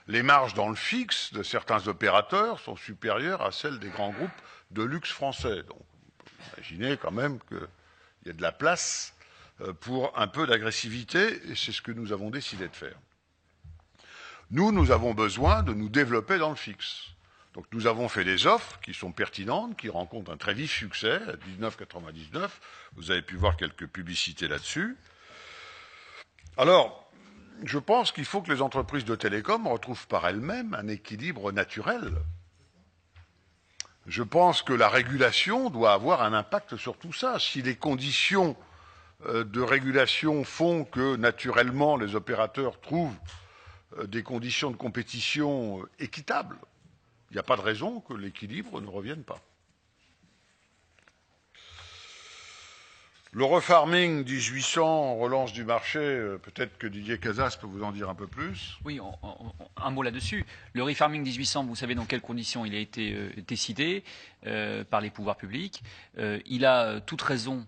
Les marges dans le fixe de certains opérateurs sont supérieures à celles des grands groupes de luxe français. Donc, imaginez quand même qu'il y a de la place pour un peu d'agressivité, et c'est ce que nous avons décidé de faire. Nous avons besoin de nous développer dans le fixe. Donc nous avons fait des offres qui sont pertinentes, qui rencontrent un très vif succès, à 19,99. Vous avez pu voir quelques publicités là-dessus. Alors, je pense qu'il faut que les entreprises de télécom retrouvent par elles-mêmes un équilibre naturel. Je pense que la régulation doit avoir un impact sur tout ça. Si les conditions de régulation font que, naturellement, les opérateurs trouvent des conditions de compétition équitables, il n'y a pas de raison que l'équilibre ne revienne pas. Le refarming 1800, relance du marché, peut-être que Didier Casas peut vous en dire un peu plus. Oui, un mot là-dessus. Le refarming 1800, vous savez dans quelles conditions il a été décidé par les pouvoirs publics. Il a toute raison.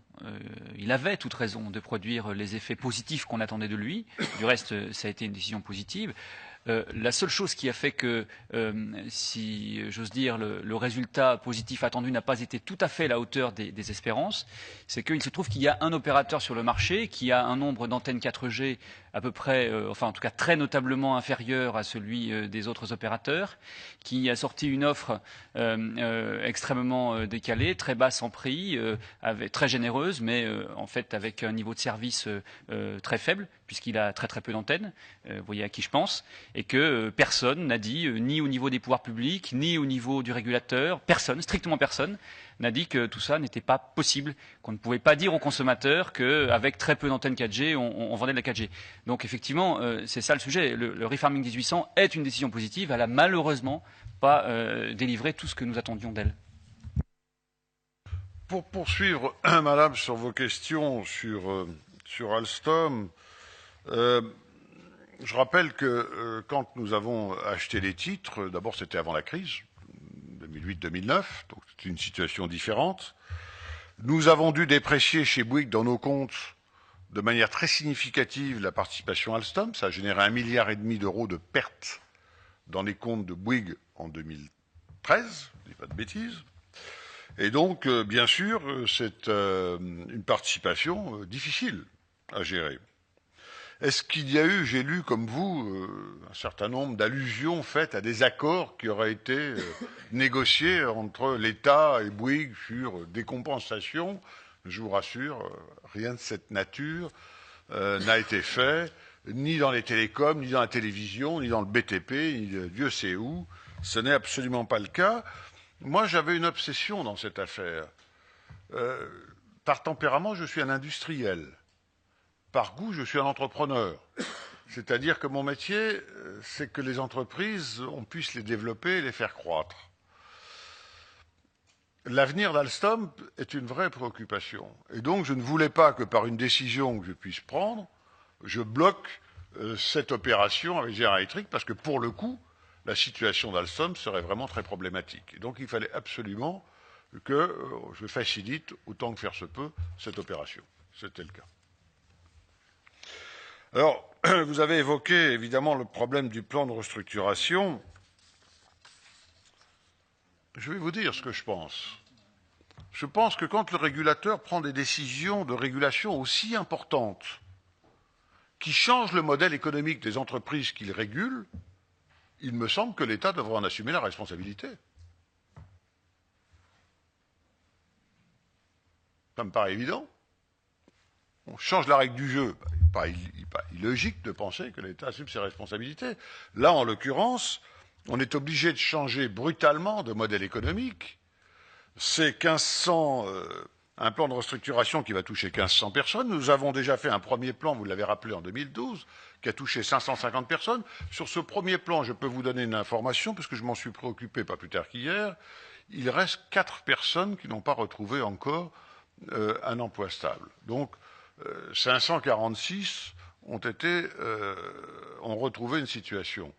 Il avait toute raison de produire les effets positifs qu'on attendait de lui. Du reste, ça a été une décision positive. La seule chose qui a fait que, si j'ose dire, le résultat positif attendu n'a pas été tout à fait à la hauteur des espérances, c'est qu'il se trouve qu'il y a un opérateur sur le marché qui a un nombre d'antennes 4G à peu près, enfin en tout cas très notablement inférieur à celui des autres opérateurs, qui a sorti une offre extrêmement décalée, très basse en prix, très généreuse, mais en fait avec un niveau de service très faible, puisqu'il a très très peu d'antennes. Vous voyez à qui je pense. et que personne n'a dit, ni au niveau des pouvoirs publics, ni au niveau du régulateur, personne, strictement personne, n'a dit que tout ça n'était pas possible, qu'on ne pouvait pas dire aux consommateurs qu'avec très peu d'antennes 4G, on vendait de la 4G. Donc effectivement, c'est ça le sujet. Le refarming 1800 est une décision positive. Elle a malheureusement pas délivré tout ce que nous attendions d'elle. Pour poursuivre, Madame, sur vos questions sur Alstom, je rappelle que quand nous avons acheté les titres, d'abord c'était avant la crise, 2008-2009, donc c'est une situation différente. Nous avons dû déprécier chez Bouygues dans nos comptes de manière très significative la participation Alstom. Ça a généré 1,5 milliard d'euros de pertes dans les comptes de Bouygues en 2013, je ne dis pas de bêtises. Et donc, bien sûr, c'est une participation difficile à gérer. Est-ce qu'il y a eu, j'ai lu comme vous, un certain nombre d'allusions faites à des accords qui auraient été négociés entre l'État et Bouygues sur des compensations? Je vous rassure, rien de cette nature n'a été fait, ni dans les télécoms, ni dans la télévision, ni dans le BTP, ni Dieu sait où. Ce n'est absolument pas le cas. Moi, j'avais une obsession dans cette affaire. Par tempérament, je suis un industriel. Par goût, je suis un entrepreneur. C'est-à-dire que mon métier, c'est que les entreprises, on puisse les développer et les faire croître. L'avenir d'Alstom est une vraie préoccupation. Et donc, je ne voulais pas que par une décision que je puisse prendre, je bloque cette opération avec General Electric, parce que pour le coup, la situation d'Alstom serait vraiment très problématique. Et donc, il fallait absolument que je facilite, autant que faire se peut, cette opération. C'était le cas. Alors, vous avez évoqué évidemment le problème du plan de restructuration. Je vais vous dire ce que je pense. Je pense que quand le régulateur prend des décisions de régulation aussi importantes, qui changent le modèle économique des entreprises qu'il régule, il me semble que l'État devrait en assumer la responsabilité. Ça me paraît évident. On change la règle du jeu. Il n'est pas illogique de penser que l'État assume ses responsabilités. Là, en l'occurrence, on est obligé de changer brutalement de modèle économique. C'est 1500, un plan de restructuration qui va toucher 1500 personnes. Nous avons déjà fait un premier plan, vous l'avez rappelé, en 2012, qui a touché 550 personnes. Sur ce premier plan, je peux vous donner une information, parce que je m'en suis préoccupé pas plus tard qu'hier. Il reste 4 personnes qui n'ont pas retrouvé encore un emploi stable. Donc, 546 ont retrouvé une situation.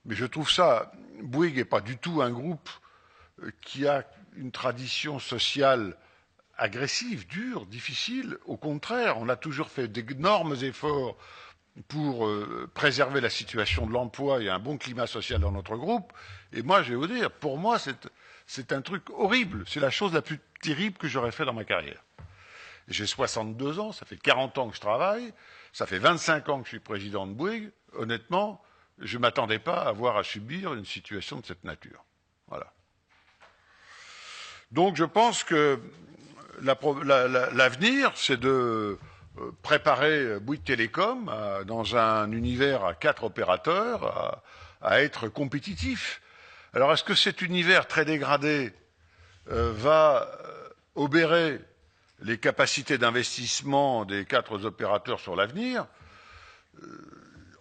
Mais je trouve ça, Bouygues n'est pas du tout un groupe qui a une tradition sociale agressive, dure, difficile. Au contraire, on a toujours fait d'énormes efforts pour préserver la situation de l'emploi et un bon climat social dans notre groupe. Et moi, je vais vous dire, pour moi, c'est un truc horrible. C'est la chose la plus terrible que j'aurais fait dans ma carrière. J'ai 62 ans, ça fait 40 ans que je travaille, ça fait 25 ans que je suis président de Bouygues. Honnêtement, je ne m'attendais pas à avoir à subir une situation de cette nature. Voilà. Donc je pense que l'avenir, c'est de préparer Bouygues Télécom dans un univers à 4 opérateurs à être compétitif. Alors est-ce que cet univers très dégradé va obérer les capacités d'investissement des 4 opérateurs sur l'avenir?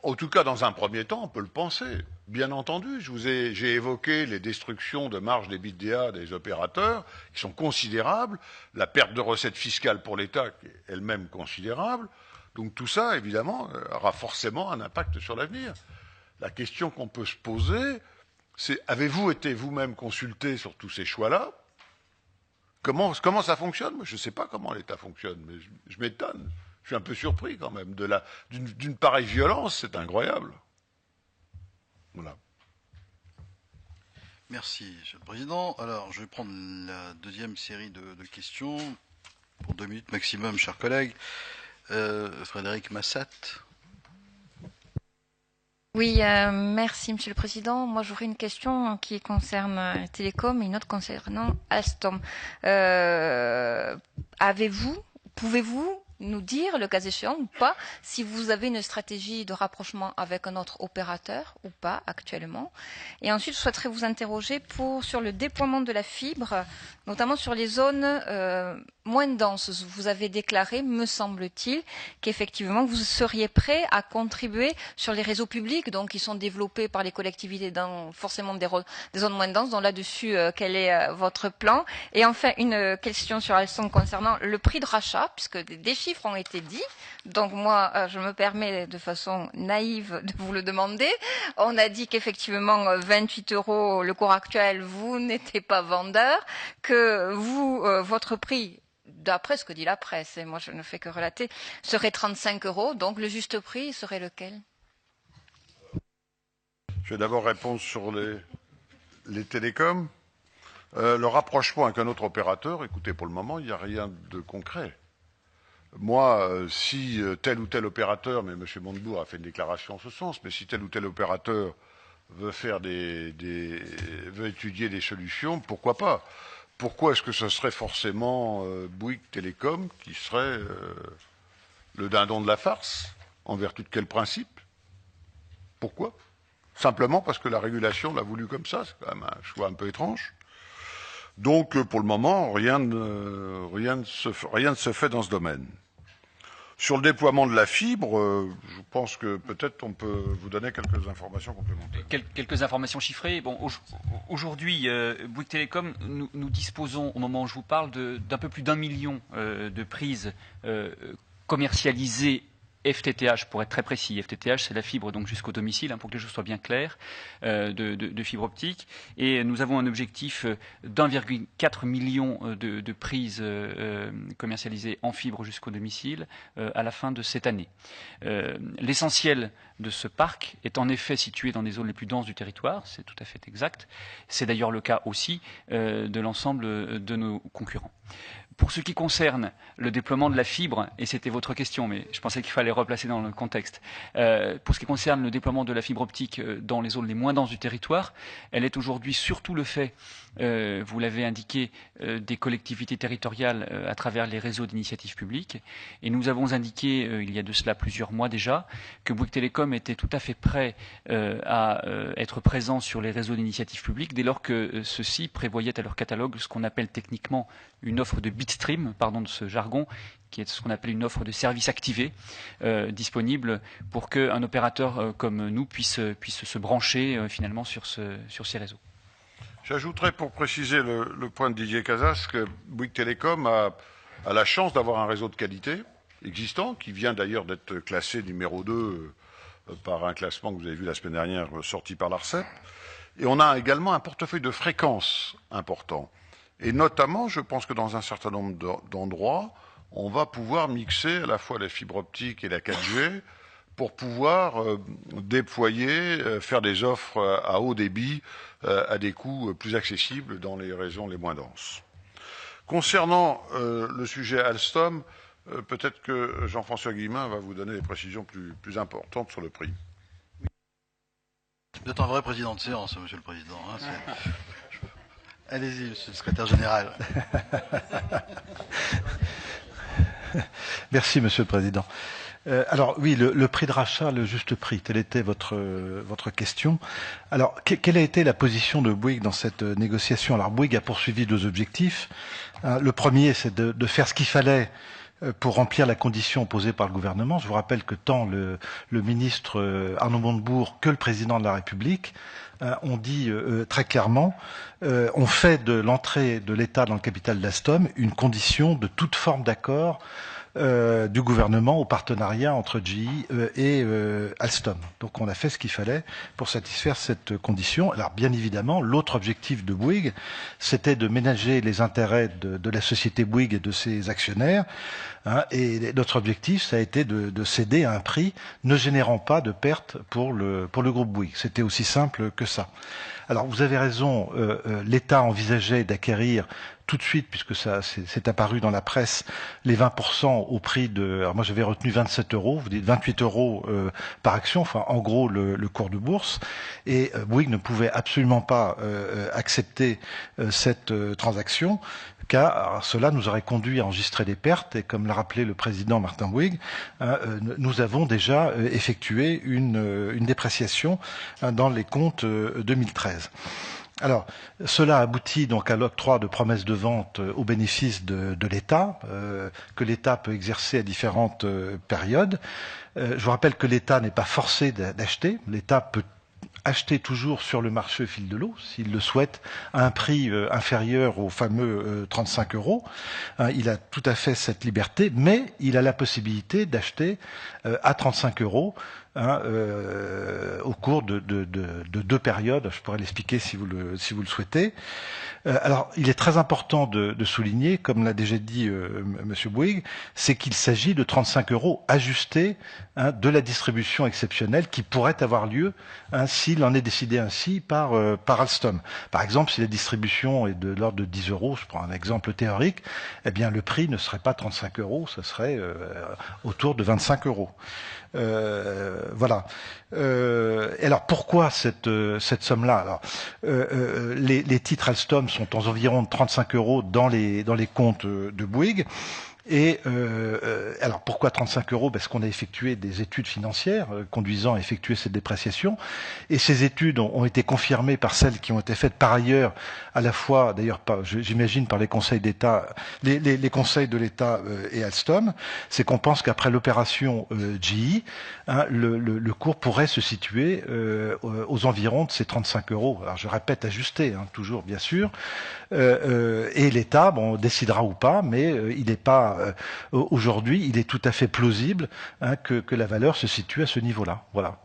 En tout cas, dans un premier temps, on peut le penser. Bien entendu, j'ai évoqué les destructions de marge d'EBITDA des opérateurs, qui sont considérables, la perte de recettes fiscales pour l'État, qui est elle-même considérable. Donc tout ça, évidemment, aura forcément un impact sur l'avenir. La question qu'on peut se poser, c'est avez-vous été vous-même consulté sur tous ces choix-là? Comment ça fonctionne? Moi, je ne sais pas comment l'État fonctionne, mais je m'étonne. Je suis un peu surpris quand même d'une pareille violence, c'est incroyable. Voilà. Merci, Monsieur le Président. Alors, je vais prendre la deuxième série de questions pour 2 minutes maximum, chers collègues. Frédéric Massat. Oui, merci Monsieur le Président. Moi, j'aurais une question qui concerne Télécom et une autre concernant Alstom. Pouvez-vous nous dire, le cas échéant ou pas, si vous avez une stratégie de rapprochement avec un autre opérateur ou pas actuellement. Et ensuite, je souhaiterais vous interroger sur le déploiement de la fibre, notamment sur les zones moins denses. Vous avez déclaré, me semble-t-il, qu'effectivement, vous seriez prêt à contribuer sur les réseaux publics, donc qui sont développés par les collectivités dans forcément des zones moins denses. Donc là-dessus, quel est votre plan? Et enfin, une question sur Alstom concernant le prix de rachat, puisque des chiffres ont été dits. Donc moi, je me permets de façon naïve de vous le demander. On a dit qu'effectivement, 28 € le cours actuel, vous n'étiez pas vendeur, que vous, votre prix, d'après ce que dit la presse, et moi je ne fais que relater, serait 35 €. Donc le juste prix serait lequel? Je vais d'abord répondre sur les télécoms. Le rapprochement avec un autre opérateur, écoutez, pour le moment, il n'y a rien de concret. Moi, si tel ou tel opérateur, mais M. Montebourg a fait une déclaration en ce sens, mais si tel ou tel opérateur veut faire veut étudier des solutions, pourquoi pas? Pourquoi est-ce que ce serait forcément Bouygues Télécom qui serait le dindon de la farce? En vertu de quel principe? Pourquoi? Simplement parce que la régulation l'a voulu comme ça, c'est quand même un choix un peu étrange. Donc, pour le moment, rien ne se fait dans ce domaine. Sur le déploiement de la fibre, je pense que peut-être on peut vous donner quelques informations complémentaires. Quelques informations chiffrées. Bon, aujourd'hui, Bouygues Télécom, nous disposons, au moment où je vous parle, d'un peu plus d'1 million de prises commercialisées FTTH, pour être très précis. FTTH, c'est la fibre donc jusqu'au domicile, pour que les choses soient bien claires, de fibre optique. Et nous avons un objectif d'1,4 million de prises commercialisées en fibre jusqu'au domicile à la fin de cette année. L'essentiel de ce parc est en effet situé dans les zones les plus denses du territoire, c'est tout à fait exact. C'est d'ailleurs le cas aussi de l'ensemble de nos concurrents. Pour ce qui concerne le déploiement de la fibre, et c'était votre question, mais je pensais qu'il fallait replacer dans le contexte, pour ce qui concerne le déploiement de la fibre optique dans les zones les moins denses du territoire, elle est aujourd'hui surtout le fait, vous l'avez indiqué, des collectivités territoriales à travers les réseaux d'initiatives publiques. Et nous avons indiqué, il y a de cela plusieurs mois déjà, que Bouygues Télécom était tout à fait prêt à être présent sur les réseaux d'initiatives publiques dès lors que ceux-ci prévoyaient à leur catalogue ce qu'on appelle techniquement une offre de bitstream, pardon de ce jargon, qui est ce qu'on appelle une offre de service activé, disponible pour qu'un opérateur comme nous puisse se brancher finalement sur ces réseaux. J'ajouterais, pour préciser le point de Didier Casas, que Bouygues Télécom a la chance d'avoir un réseau de qualité existant, qui vient d'ailleurs d'être classé numéro 2 par un classement que vous avez vu la semaine dernière sorti par l'ARCEP. Et on a également un portefeuille de fréquences important. Et notamment, je pense que dans un certain nombre d'endroits, on va pouvoir mixer à la fois la fibre optique et la 4G pour pouvoir déployer, faire des offres à haut débit à des coûts plus accessibles dans les régions les moins denses. Concernant le sujet Alstom, peut-être que Jean-François Guillemin va vous donner des précisions plus importantes sur le prix. Vous êtes un vrai président de séance, Monsieur le Président. Allez-y, Monsieur le Secrétaire Général. Merci, Monsieur le Président. Alors oui, le prix de rachat, le juste prix, telle était votre question. Alors, quelle a été la position de Bouygues dans cette négociation? Alors, Bouygues a poursuivi 2 objectifs. Le premier, c'est de faire ce qu'il fallait pour remplir la condition posée par le gouvernement. Je vous rappelle que tant le ministre Arnaud Montebourg que le président de la République ont dit très clairement, on fait de l'entrée de l'État dans le capital d'Alstom une condition de toute forme d'accord du gouvernement au partenariat entre GE et Alstom. Donc on a fait ce qu'il fallait pour satisfaire cette condition. Alors bien évidemment, l'autre objectif de Bouygues, c'était de ménager les intérêts de la société Bouygues et de ses actionnaires. Et notre objectif, ça a été de céder à un prix ne générant pas de pertes pour le groupe Bouygues. C'était aussi simple que ça. Alors vous avez raison, l'État envisageait d'acquérir tout de suite, puisque ça c'est apparu dans la presse, les 20% au prix de... Alors moi j'avais retenu 27 €, vous dites 28 € par action, enfin en gros le cours de bourse, et Bouygues ne pouvait absolument pas accepter cette transaction, car cela nous aurait conduit à enregistrer des pertes, et comme l'a rappelé le président Martin Bouygues, nous avons déjà effectué une dépréciation dans les comptes 2013. Alors, cela aboutit donc à l'octroi de promesses de vente au bénéfice de l'État, que l'État peut exercer à différentes périodes. Je vous rappelle que l'État n'est pas forcé d'acheter. L'État peut acheter toujours sur le marché au fil de l'eau, s'il le souhaite, à un prix inférieur au fameux 35 €. Il a tout à fait cette liberté, mais il a la possibilité d'acheter à 35 € au cours de 2 périodes. Je pourrais l'expliquer si vous le souhaitez. Alors, il est très important de souligner, comme l'a déjà dit Monsieur Bouygues, c'est qu'il s'agit de 35 € ajustés de la distribution exceptionnelle qui pourrait avoir lieu s'il en est décidé ainsi par Alstom. Par exemple, si la distribution est de l'ordre de 10 €, je prends un exemple théorique, eh bien le prix ne serait pas 35 €, ce serait autour de 25 €. Voilà. Et alors pourquoi cette somme-là? Alors les titres Alstom sont environ de 35 € dans les comptes de Bouygues. Et alors pourquoi 35 €? Parce qu'on a effectué des études financières conduisant à effectuer cette dépréciation, et ces études ont été confirmées par celles qui ont été faites par ailleurs, à la fois d'ailleurs j'imagine par les conseils d'État, les conseils de l'État et Alstom. C'est qu'on pense qu'après l'opération GE, le cours pourrait se situer aux environs de ces 35 €. Alors je répète, ajusté, toujours bien sûr. Et l'État décidera ou pas, mais il n'est pas aujourd'hui, il est tout à fait plausible que la valeur se situe à ce niveau-là. Voilà.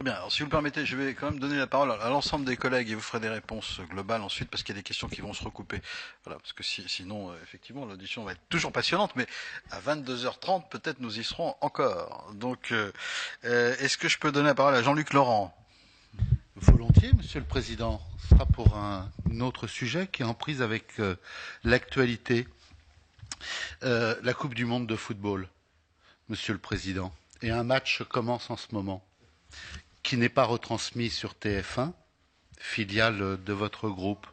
Bien, alors si vous le permettez, je vais quand même donner la parole à l'ensemble des collègues et vous ferez des réponses globales ensuite parce qu'il y a des questions qui vont se recouper. Voilà, parce que sinon, effectivement, l'audition va être toujours passionnante, mais à 22h30, peut-être nous y serons encore. Donc, est-ce que je peux donner la parole à Jean-Luc Laurent? Volontiers, Monsieur le Président. Ce sera pour un autre sujet qui est en prise avec l'actualité. La Coupe du Monde de football, Monsieur le Président. Et un match commence en ce moment, qui n'est pas retransmis sur TF1, filiale de votre groupe.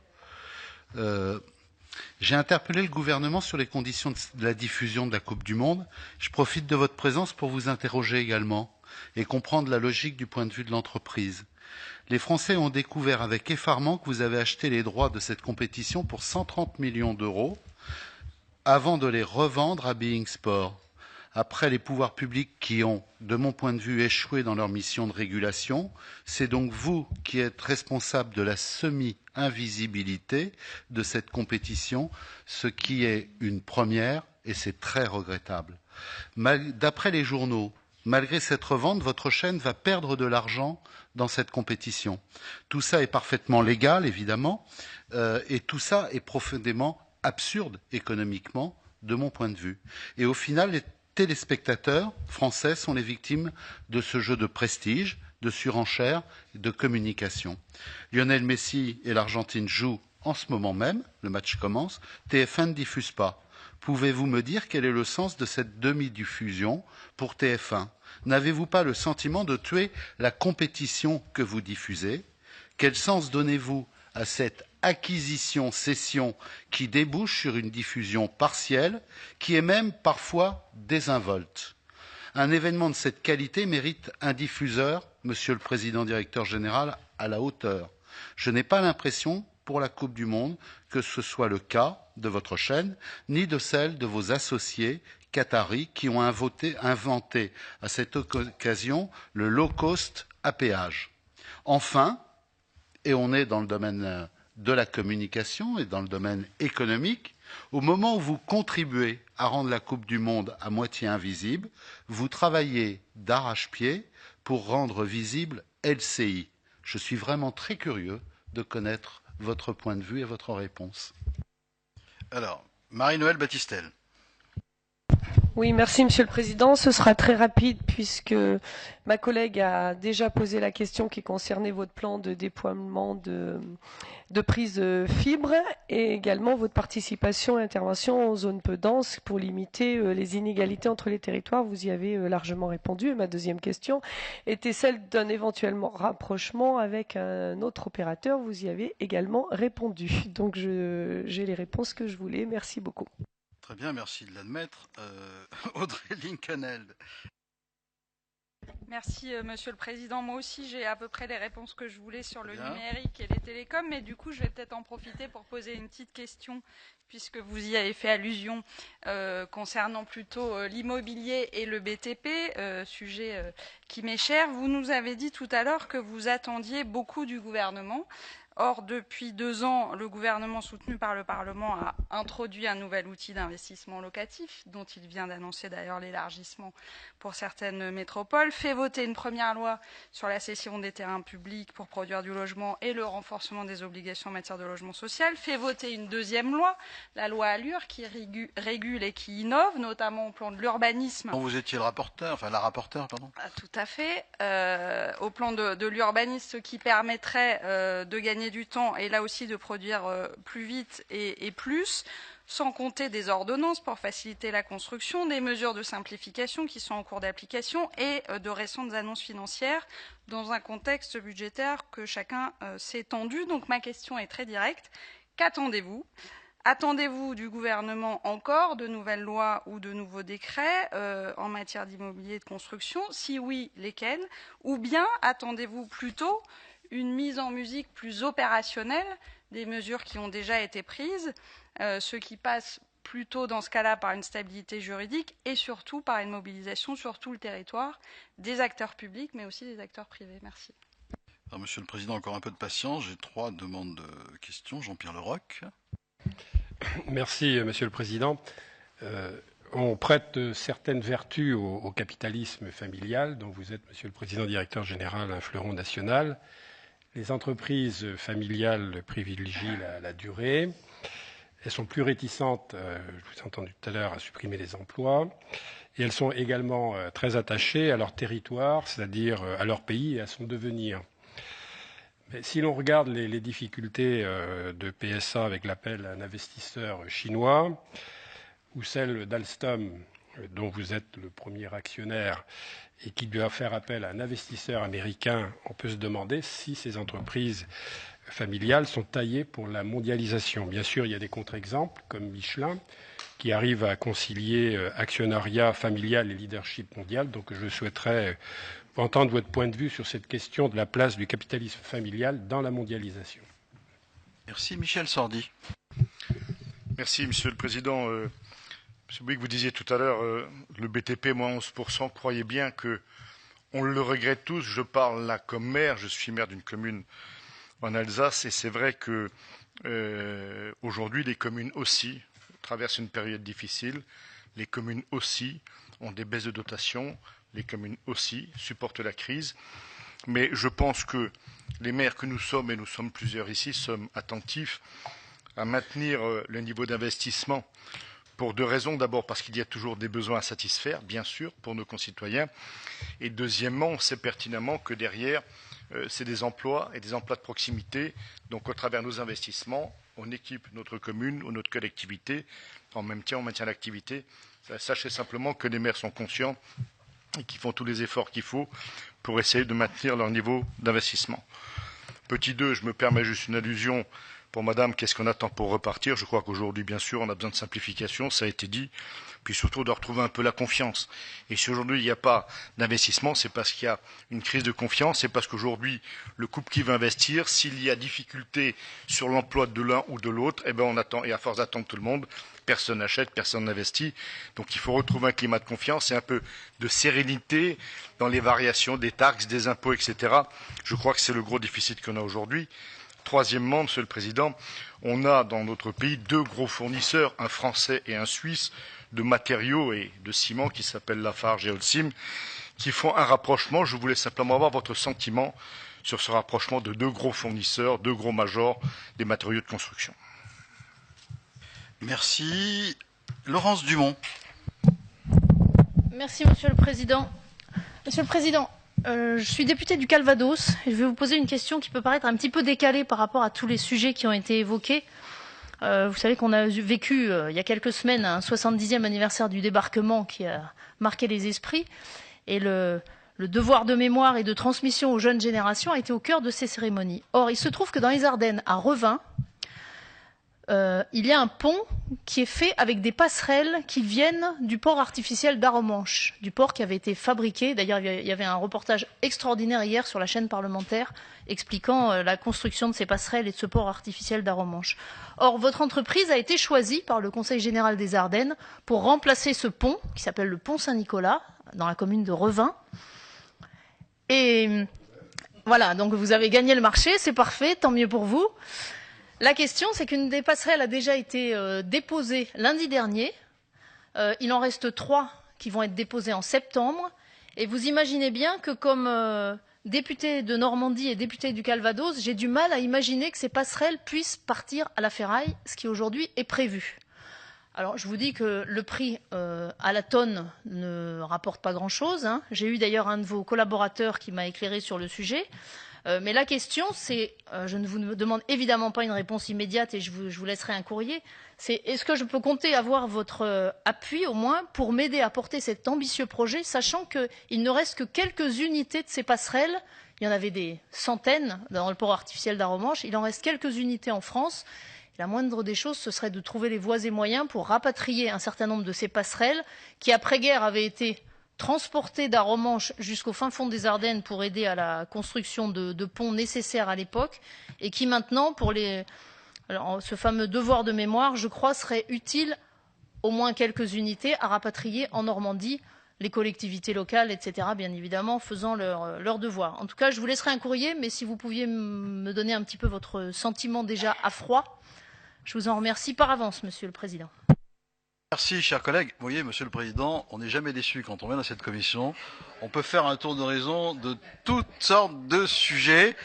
J'ai interpellé le gouvernement sur les conditions de la diffusion de la Coupe du Monde. Je profite de votre présence pour vous interroger également et comprendre la logique du point de vue de l'entreprise. Les Français ont découvert avec effarement que vous avez acheté les droits de cette compétition pour 130 millions d'euros avant de les revendre à Being Sport. Après les pouvoirs publics qui ont, de mon point de vue, échoué dans leur mission de régulation, c'est donc vous qui êtes responsable de la semi-invisibilité de cette compétition, ce qui est une première et c'est très regrettable. D'après les journaux, malgré cette revente, votre chaîne va perdre de l'argent dans cette compétition. Tout ça est parfaitement légal, évidemment, et tout ça est profondément absurde économiquement, de mon point de vue. Et au final, les téléspectateurs français sont les victimes de ce jeu de prestige, de surenchère et de communication. Lionel Messi et l'Argentine jouent en ce moment même, le match commence, TF1 ne diffuse pas. Pouvez-vous me dire quel est le sens de cette demi-diffusion pour TF1? N'avez-vous pas le sentiment de tuer la compétition que vous diffusez? Quel sens donnez-vous à cette acquisition-cession qui débouche sur une diffusion partielle, qui est même parfois désinvolte? Un événement de cette qualité mérite un diffuseur, Monsieur le Président Directeur Général, à la hauteur. Je n'ai pas l'impression, pour la Coupe du Monde, que ce soit le cas de votre chaîne, ni de celle de vos associés qataris qui ont inventé à cette occasion le low-cost à péage. Enfin, et on est dans le domaine de la communication et dans le domaine économique, au moment où vous contribuez à rendre la Coupe du Monde à moitié invisible, vous travaillez d'arrache-pied pour rendre visible LCI. Je suis vraiment très curieux de connaître votre point de vue et votre réponse. Alors, Marie-Noëlle Battistel. Oui, merci Monsieur le Président. Ce sera très rapide puisque ma collègue a déjà posé la question qui concernait votre plan de déploiement de prise fibre et également votre participation et intervention en zone peu dense pour limiter les inégalités entre les territoires. Vous y avez largement répondu. Et ma deuxième question était celle d'un éventuellement rapprochement avec un autre opérateur. Vous y avez également répondu. Donc j'ai les réponses que je voulais. Merci beaucoup. Très bien, merci de l'admettre. Audrey Linkenheld. Merci Monsieur le Président. Moi aussi, j'ai à peu près les réponses que je voulais sur le numérique et les télécoms, mais du coup, je vais peut-être en profiter pour poser une petite question, puisque vous y avez fait allusion concernant plutôt l'immobilier et le BTP, sujet qui m'est cher. Vous nous avez dit tout à l'heure que vous attendiez beaucoup du gouvernement. Or, depuis 2 ans, le gouvernement soutenu par le Parlement a introduit un nouvel outil d'investissement locatif, dont il vient d'annoncer d'ailleurs l'élargissement pour certaines métropoles, fait voter une première loi sur la cession des terrains publics pour produire du logement et le renforcement des obligations en matière de logement social, fait voter une deuxième loi, la loi Allure, qui régule et qui innove, notamment au plan de l'urbanisme. Vous étiez le rapporteur, enfin la rapporteure, pardon. Tout à fait. Au plan de l'urbanisme, ce qui permettrait de gagner du temps et là aussi de produire plus vite et plus, sans compter des ordonnances pour faciliter la construction, des mesures de simplification qui sont en cours d'application et de récentes annonces financières dans un contexte budgétaire que chacun s'est tendu. Donc ma question est très directe. Qu'attendez-vous ? Attendez-vous du gouvernement encore de nouvelles lois ou de nouveaux décrets en matière d'immobilier et de construction ? Si oui, lesquels ? Ou bien attendez-vous plutôt une mise en musique plus opérationnelle des mesures qui ont déjà été prises, ce qui passe plutôt dans ce cas-là par une stabilité juridique et surtout par une mobilisation sur tout le territoire des acteurs publics mais aussi des acteurs privés. Merci. Alors, Monsieur le Président, encore un peu de patience. J'ai 3 demandes de questions. Jean-Pierre Leroc. Merci Monsieur le Président. On prête certaines vertus au capitalisme familial, dont vous êtes, Monsieur le Président, directeur général, un fleuron national. Les entreprises familiales privilégient la durée. Elles sont plus réticentes, je vous ai entendu tout à l'heure, à supprimer les emplois. Et elles sont également très attachées à leur territoire, c'est-à-dire à leur pays et à son devenir. Mais si l'on regarde les difficultés de PSA avec l'appel à un investisseur chinois, ou celle d'Alstom, dont vous êtes le premier actionnaire, et qui doit faire appel à un investisseur américain, on peut se demander si ces entreprises familiales sont taillées pour la mondialisation. Bien sûr, il y a des contre-exemples, comme Michelin, qui arrive à concilier actionnariat familial et leadership mondial. Donc je souhaiterais entendre votre point de vue sur cette question de la place du capitalisme familial dans la mondialisation. Merci. Michel Sordi. Merci, Monsieur le Président. Monsieur Bouygues, vous disiez tout à l'heure, le BTP, moins 11%, croyez bien que on le regrette tous. Je parle là comme maire, je suis maire d'une commune en Alsace, et c'est vrai que aujourd'hui, les communes aussi traversent une période difficile. Les communes aussi ont des baisses de dotation. Les communes aussi supportent la crise. Mais je pense que les maires que nous sommes, et nous sommes plusieurs ici, sommes attentifs à maintenir le niveau d'investissement pour 2 raisons. D'abord parce qu'il y a toujours des besoins à satisfaire, bien sûr, pour nos concitoyens. Et deuxièmement, on sait pertinemment que derrière, c'est des emplois et des emplois de proximité. Donc, au travers de nos investissements, on équipe notre commune ou notre collectivité. En même temps, on maintient l'activité. Sachez simplement que les maires sont conscients et qui font tous les efforts qu'il faut pour essayer de maintenir leur niveau d'investissement. Petit 2, je me permets juste une allusion pour Madame, qu'est-ce qu'on attend pour repartir? Je crois qu'aujourd'hui, bien sûr, on a besoin de simplification, ça a été dit, puis surtout de retrouver un peu la confiance. Et si aujourd'hui il n'y a pas d'investissement, c'est parce qu'il y a une crise de confiance, c'est parce qu'aujourd'hui, le couple qui veut investir, s'il y a difficulté sur l'emploi de l'un ou de l'autre, eh ben on attend, et à force d'attendre tout le monde, personne n'achète, personne n'investit. Donc il faut retrouver un climat de confiance et un peu de sérénité dans les variations des taxes, des impôts, etc. Je crois que c'est le gros déficit qu'on a aujourd'hui. Troisièmement, Monsieur le Président, on a dans notre pays 2 gros fournisseurs, un français et un suisse, de matériaux et de ciment qui s'appellent Lafarge et Holcim, qui font un rapprochement. Je voulais simplement avoir votre sentiment sur ce rapprochement de 2 gros fournisseurs, 2 gros majors des matériaux de construction. Merci. Laurence Dumont. Merci, Monsieur le Président. Monsieur le Président, je suis député du Calvados et je vais vous poser une question qui peut paraître un petit peu décalée par rapport à tous les sujets qui ont été évoqués. Vous savez qu'on a vécu il y a quelques semaines un 70e anniversaire du débarquement qui a marqué les esprits et le devoir de mémoire et de transmission aux jeunes générations a été au cœur de ces cérémonies. Or, il se trouve que dans les Ardennes, à Revin, il y a un pont qui est fait avec des passerelles qui viennent du port artificiel d'Arromanches, du port qui avait été fabriqué. D'ailleurs, il y avait un reportage extraordinaire hier sur la chaîne parlementaire expliquant la construction de ces passerelles et de ce port artificiel d'Arromanches. Or, votre entreprise a été choisie par le Conseil général des Ardennes pour remplacer ce pont, qui s'appelle le pont Saint-Nicolas, dans la commune de Revin. Et voilà, donc vous avez gagné le marché, c'est parfait, tant mieux pour vous. La question, c'est qu'une des passerelles a déjà été déposée lundi dernier. Il en reste 3 qui vont être déposées en septembre. Et vous imaginez bien que comme député de Normandie et député du Calvados, j'ai du mal à imaginer que ces passerelles puissent partir à la ferraille, ce qui aujourd'hui est prévu. Alors, je vous dis que le prix à la tonne ne rapporte pas grand-chose, hein. J'ai eu d'ailleurs un de vos collaborateurs qui m'a éclairé sur le sujet. Mais la question, c'est, je ne vous demande évidemment pas une réponse immédiate et je vous laisserai un courrier, c'est est-ce que je peux compter avoir votre appui au moins pour m'aider à porter cet ambitieux projet, sachant qu'il ne reste que quelques unités de ces passerelles. Il y en avait des centaines dans le port artificiel d'Arromanches, il en reste quelques unités en France. La moindre des choses, ce serait de trouver les voies et moyens pour rapatrier un certain nombre de ces passerelles qui, après-guerre, avaient été transportées d'Arromanches jusqu'au fin fond des Ardennes pour aider à la construction de ponts nécessaires à l'époque et qui maintenant, pour ce fameux devoir de mémoire, je crois, serait utile au moins quelques unités à rapatrier en Normandie, les collectivités locales, etc., bien évidemment, faisant leur devoir. En tout cas, je vous laisserai un courrier, mais si vous pouviez me donner un petit peu votre sentiment déjà à froid, je vous en remercie par avance, Monsieur le Président. Merci, chers collègues. Vous voyez, Monsieur le Président, on n'est jamais déçu quand on vient dans cette commission. On peut faire un tour d'horizon de toutes sortes de sujets.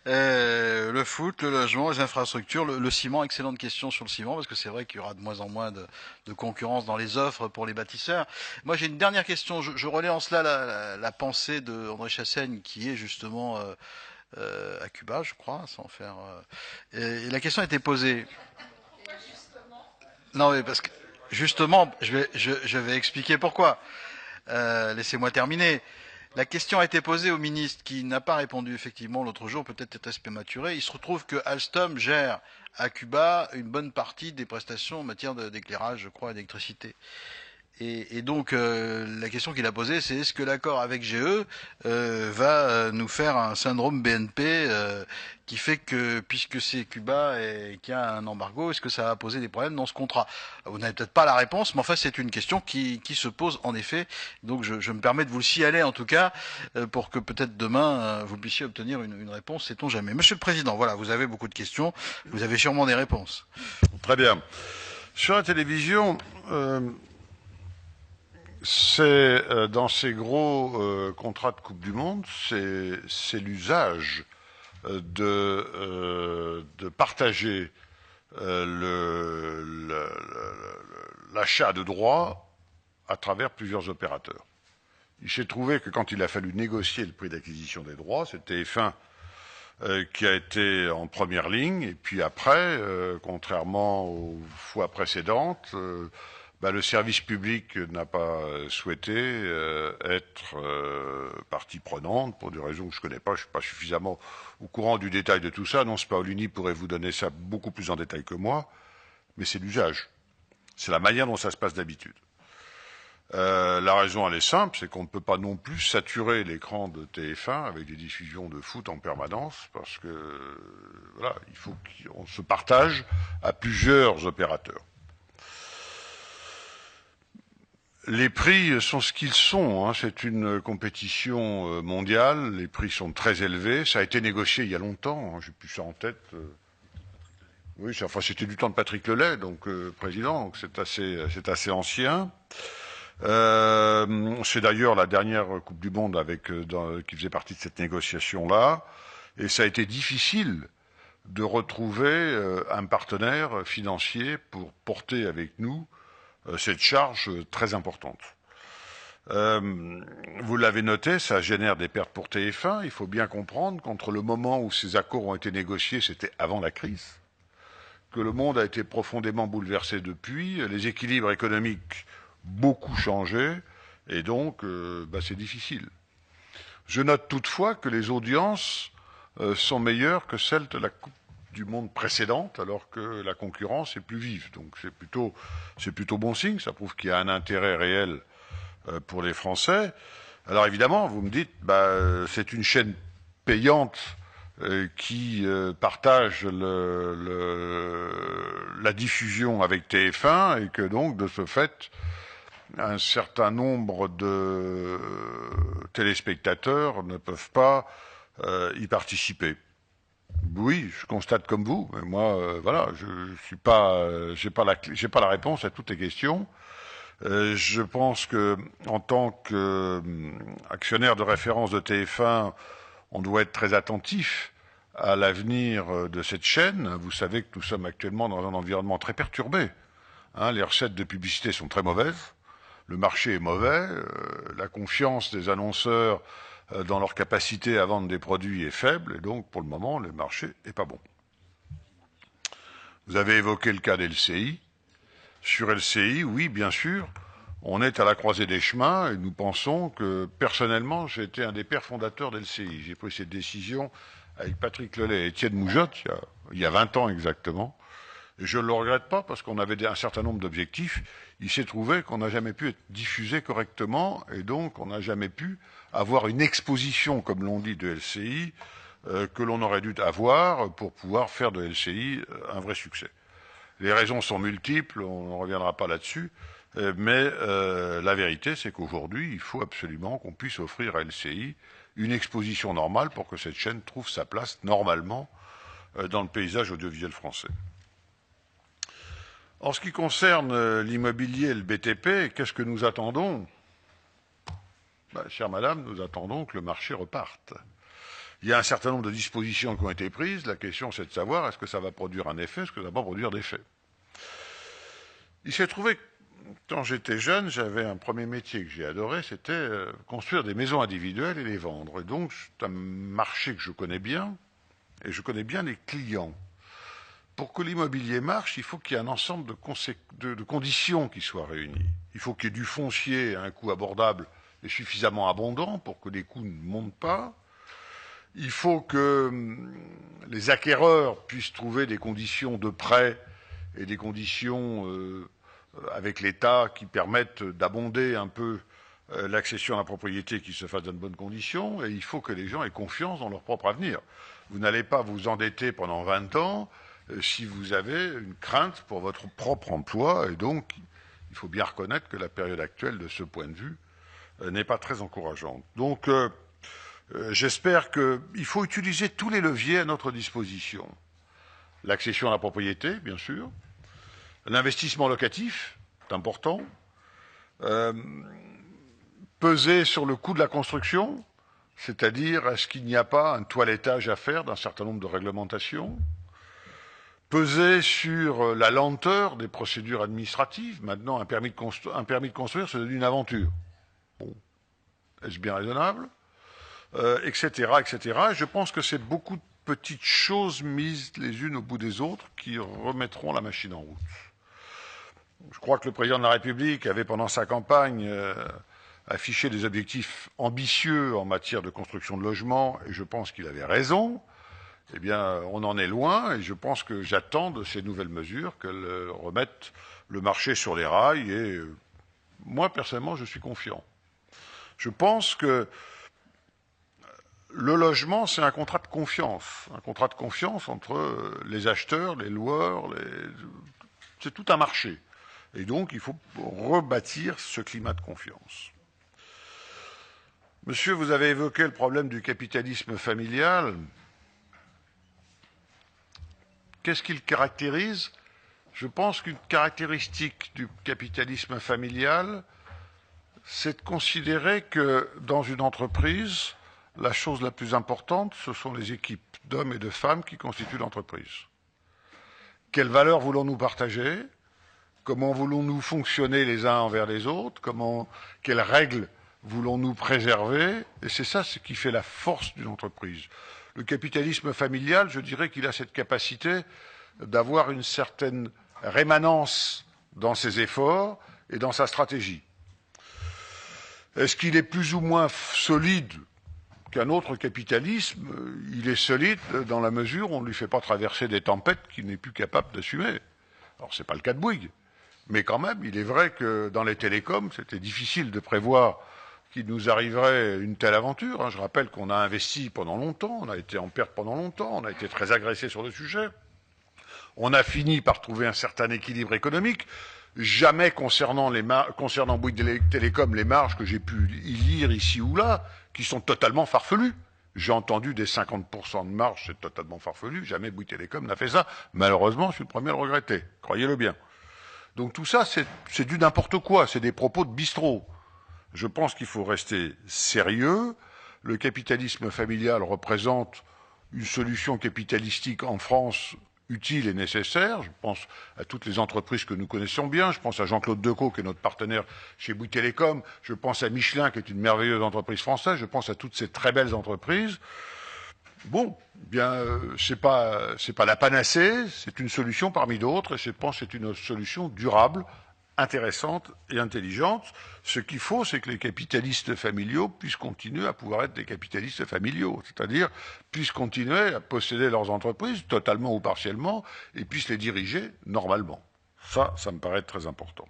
Le foot, le logement, les infrastructures, le ciment. Excellente question sur le ciment, parce que c'est vrai qu'il y aura de moins en moins de concurrence dans les offres pour les bâtisseurs. Moi, j'ai une dernière question. Je relais en cela la pensée de André Chassaigne, qui est justement à Cuba, je crois, sans faire... et la question a été posée. Non, mais parce que... Justement, je vais expliquer pourquoi. Laissez-moi terminer. La question a été posée au ministre qui n'a pas répondu effectivement l'autre jour, peut-être était-ce prématuré. Il se retrouve que Alstom gère à Cuba une bonne partie des prestations en matière d'éclairage, je crois, et d'électricité. Et donc la question qu'il a posée, c'est est-ce que l'accord avec GE va nous faire un syndrome BNP qui fait que, puisque c'est Cuba et qu'il y a un embargo, est-ce que ça va poser des problèmes dans ce contrat? Vous n'avez peut-être pas la réponse, mais enfin c'est une question qui se pose en effet. Donc je me permets de vous le signaler en tout cas, pour que peut-être demain vous puissiez obtenir une réponse, sait-on jamais. Monsieur le Président, voilà, vous avez beaucoup de questions, vous avez sûrement des réponses. Très bien. Sur la télévision... c'est dans ces gros contrats de Coupe du Monde, c'est l'usage de partager l'achat de droits à travers plusieurs opérateurs. Il s'est trouvé que quand il a fallu négocier le prix d'acquisition des droits, c'est TF1 qui a été en première ligne, et puis après, contrairement aux fois précédentes, le service public n'a pas souhaité être partie prenante pour des raisons que je ne connais pas. Je ne suis pas suffisamment au courant du détail de tout ça. Non, Paolini pourrait vous donner ça beaucoup plus en détail que moi, mais c'est l'usage. C'est la manière dont ça se passe d'habitude. La raison, elle est simple, c'est qu'on ne peut pas non plus saturer l'écran de TF1 avec des diffusions de foot en permanence, parce que voilà, il faut qu'on se partage à plusieurs opérateurs. Les prix sont ce qu'ils sont, hein. C'est une compétition mondiale, les prix sont très élevés, ça a été négocié il y a longtemps, hein. J'ai plus ça en tête. Oui, enfin c'était du temps de Patrick Lelay, donc président, donc c'est assez ancien. C'est d'ailleurs la dernière Coupe du Monde qui faisait partie de cette négociation-là, et ça a été difficile de retrouver un partenaire financier pour porter avec nous cette charge très importante. Vous l'avez noté, ça génère des pertes pour TF1. Il faut bien comprendre qu'entre le moment où ces accords ont été négociés, c'était avant la crise, que le monde a été profondément bouleversé depuis, les équilibres économiques beaucoup changé, et donc c'est difficile. Je note toutefois que les audiences sont meilleures que celles de la Coupe du Monde précédente, alors que la concurrence est plus vive. Donc c'est plutôt bon signe, ça prouve qu'il y a un intérêt réel pour les Français. Alors évidemment, vous me dites, c'est une chaîne payante qui partage la diffusion avec TF1 et que donc, de ce fait, un certain nombre de téléspectateurs ne peuvent pas y participer. Oui, je constate comme vous, mais moi, voilà, je suis pas, j'ai pas la réponse à toutes les questions. Je pense que, en tant qu'actionnaire de référence de TF1, on doit être très attentif à l'avenir de cette chaîne. Vous savez que nous sommes actuellement dans un environnement très perturbé. Les recettes de publicité sont très mauvaises. Le marché est mauvais. La confiance des annonceurs dans leur capacité à vendre des produits est faible. Et donc, pour le moment, le marché n'est pas bon. Vous avez évoqué le cas d'LCI. Sur LCI, oui, bien sûr, on est à la croisée des chemins et nous pensons que, personnellement, j'ai été un des pères fondateurs d'LCI. J'ai pris cette décision avec Patrick Lelay et Étienne Moujotte, il y a 20 ans exactement. Et je ne le regrette pas parce qu'on avait un certain nombre d'objectifs. Il s'est trouvé qu'on n'a jamais pu être diffusé correctement et donc on n'a jamais pu avoir une exposition, comme l'on dit, de LCI que l'on aurait dû avoir pour pouvoir faire de LCI un vrai succès. Les raisons sont multiples, on ne reviendra pas là-dessus, mais la vérité, c'est qu'aujourd'hui, il faut absolument qu'on puisse offrir à LCI une exposition normale pour que cette chaîne trouve sa place normalement dans le paysage audiovisuel français. En ce qui concerne l'immobilier et le BTP, qu'est-ce que nous attendons ? Chère madame, nous attendons que le marché reparte. Il y a un certain nombre de dispositions qui ont été prises. La question, c'est de savoir est-ce que ça va produire un effet, est-ce que ça va pas produire d'effet. Il s'est trouvé que, quand j'étais jeune, j'avais un premier métier que j'ai adoré, c'était construire des maisons individuelles et les vendre. Et donc, c'est un marché que je connais bien, et je connais bien les clients. Pour que l'immobilier marche, il faut qu'il y ait un ensemble de conditions qui soient réunies. Il faut qu'il y ait du foncier à un coût abordable et suffisamment abondant pour que les coûts ne montent pas. Il faut que les acquéreurs puissent trouver des conditions de prêt et des conditions avec l'État qui permettent d'abonder un peu l'accession à la propriété qui se fasse dans de bonnes conditions. Et il faut que les gens aient confiance dans leur propre avenir. Vous n'allez pas vous endetter pendant 20 ans si vous avez une crainte pour votre propre emploi. Et donc, il faut bien reconnaître que la période actuelle, de ce point de vue, n'est pas très encourageante. Donc, j'espère qu'il faut utiliser tous les leviers à notre disposition. L'accession à la propriété, bien sûr. L'investissement locatif, c'est important. Peser sur le coût de la construction, c'est-à-dire est-ce qu'il n'y a pas un toilettage à faire d'un certain nombre de réglementations. Peser sur la lenteur des procédures administratives. Maintenant, un permis de construire, c'est une aventure. Bon. Est-ce bien raisonnable ? Etc., etc. Et je pense que c'est beaucoup de petites choses mises les unes au bout des autres qui remettront la machine en route. Je crois que le président de la République avait, pendant sa campagne, affiché des objectifs ambitieux en matière de construction de logements, et je pense qu'il avait raison. Eh bien, on en est loin, et je pense que j'attends de ces nouvelles mesures qu'elles remettent le marché sur les rails, et moi, personnellement, je suis confiant. Je pense que le logement, c'est un contrat de confiance entre les acheteurs, les loueurs, c'est tout un marché. Et donc, il faut rebâtir ce climat de confiance. Monsieur, vous avez évoqué le problème du capitalisme familial. Qu'est-ce qui le caractérise ? Je pense qu'une caractéristique du capitalisme familial, c'est de considérer que dans une entreprise, la chose la plus importante, ce sont les équipes d'hommes et de femmes qui constituent l'entreprise. Quelles valeurs voulons-nous partager ? Comment voulons-nous fonctionner les uns envers les autres? Quelles règles voulons-nous préserver? Et c'est ça ce qui fait la force d'une entreprise. Le capitalisme familial, je dirais qu'il a cette capacité d'avoir une certaine rémanence dans ses efforts et dans sa stratégie. Est-ce qu'il est plus ou moins solide qu'un autre capitalisme? Il est solide dans la mesure où on ne lui fait pas traverser des tempêtes qu'il n'est plus capable d'assumer. Alors, ce n'est pas le cas de Bouygues, mais quand même, il est vrai que dans les télécoms, c'était difficile de prévoir qu'il nous arriverait une telle aventure. Je rappelle qu'on a investi pendant longtemps, on a été en perte pendant longtemps, on a été très agressé sur le sujet. On a fini par trouver un certain équilibre économique. Jamais concernant Bouygues Télécom, les marges que j'ai pu y lire ici ou là, qui sont totalement farfelues. J'ai entendu des 50% de marge, c'est totalement farfelu. Jamais Bouygues Télécom n'a fait ça. Malheureusement, je suis le premier à le regretter. Croyez-le bien. Donc tout ça, c'est du n'importe quoi. C'est des propos de bistrot. Je pense qu'il faut rester sérieux. Le capitalisme familial représente une solution capitalistique en France utile et nécessaire. Je pense à toutes les entreprises que nous connaissons bien. Je pense à Jean-Claude Decaux, qui est notre partenaire chez Bouygues Télécom. Je pense à Michelin, qui est une merveilleuse entreprise française. Je pense à toutes ces très belles entreprises. Bon, bien, c'est pas la panacée. C'est une solution parmi d'autres. Et je pense que c'est une solution durable, intéressante et intelligente. Ce qu'il faut, c'est que les capitalistes familiaux puissent continuer à pouvoir être des capitalistes familiaux, c'est-à-dire puissent continuer à posséder leurs entreprises, totalement ou partiellement, et puissent les diriger normalement. Ça me paraît très important.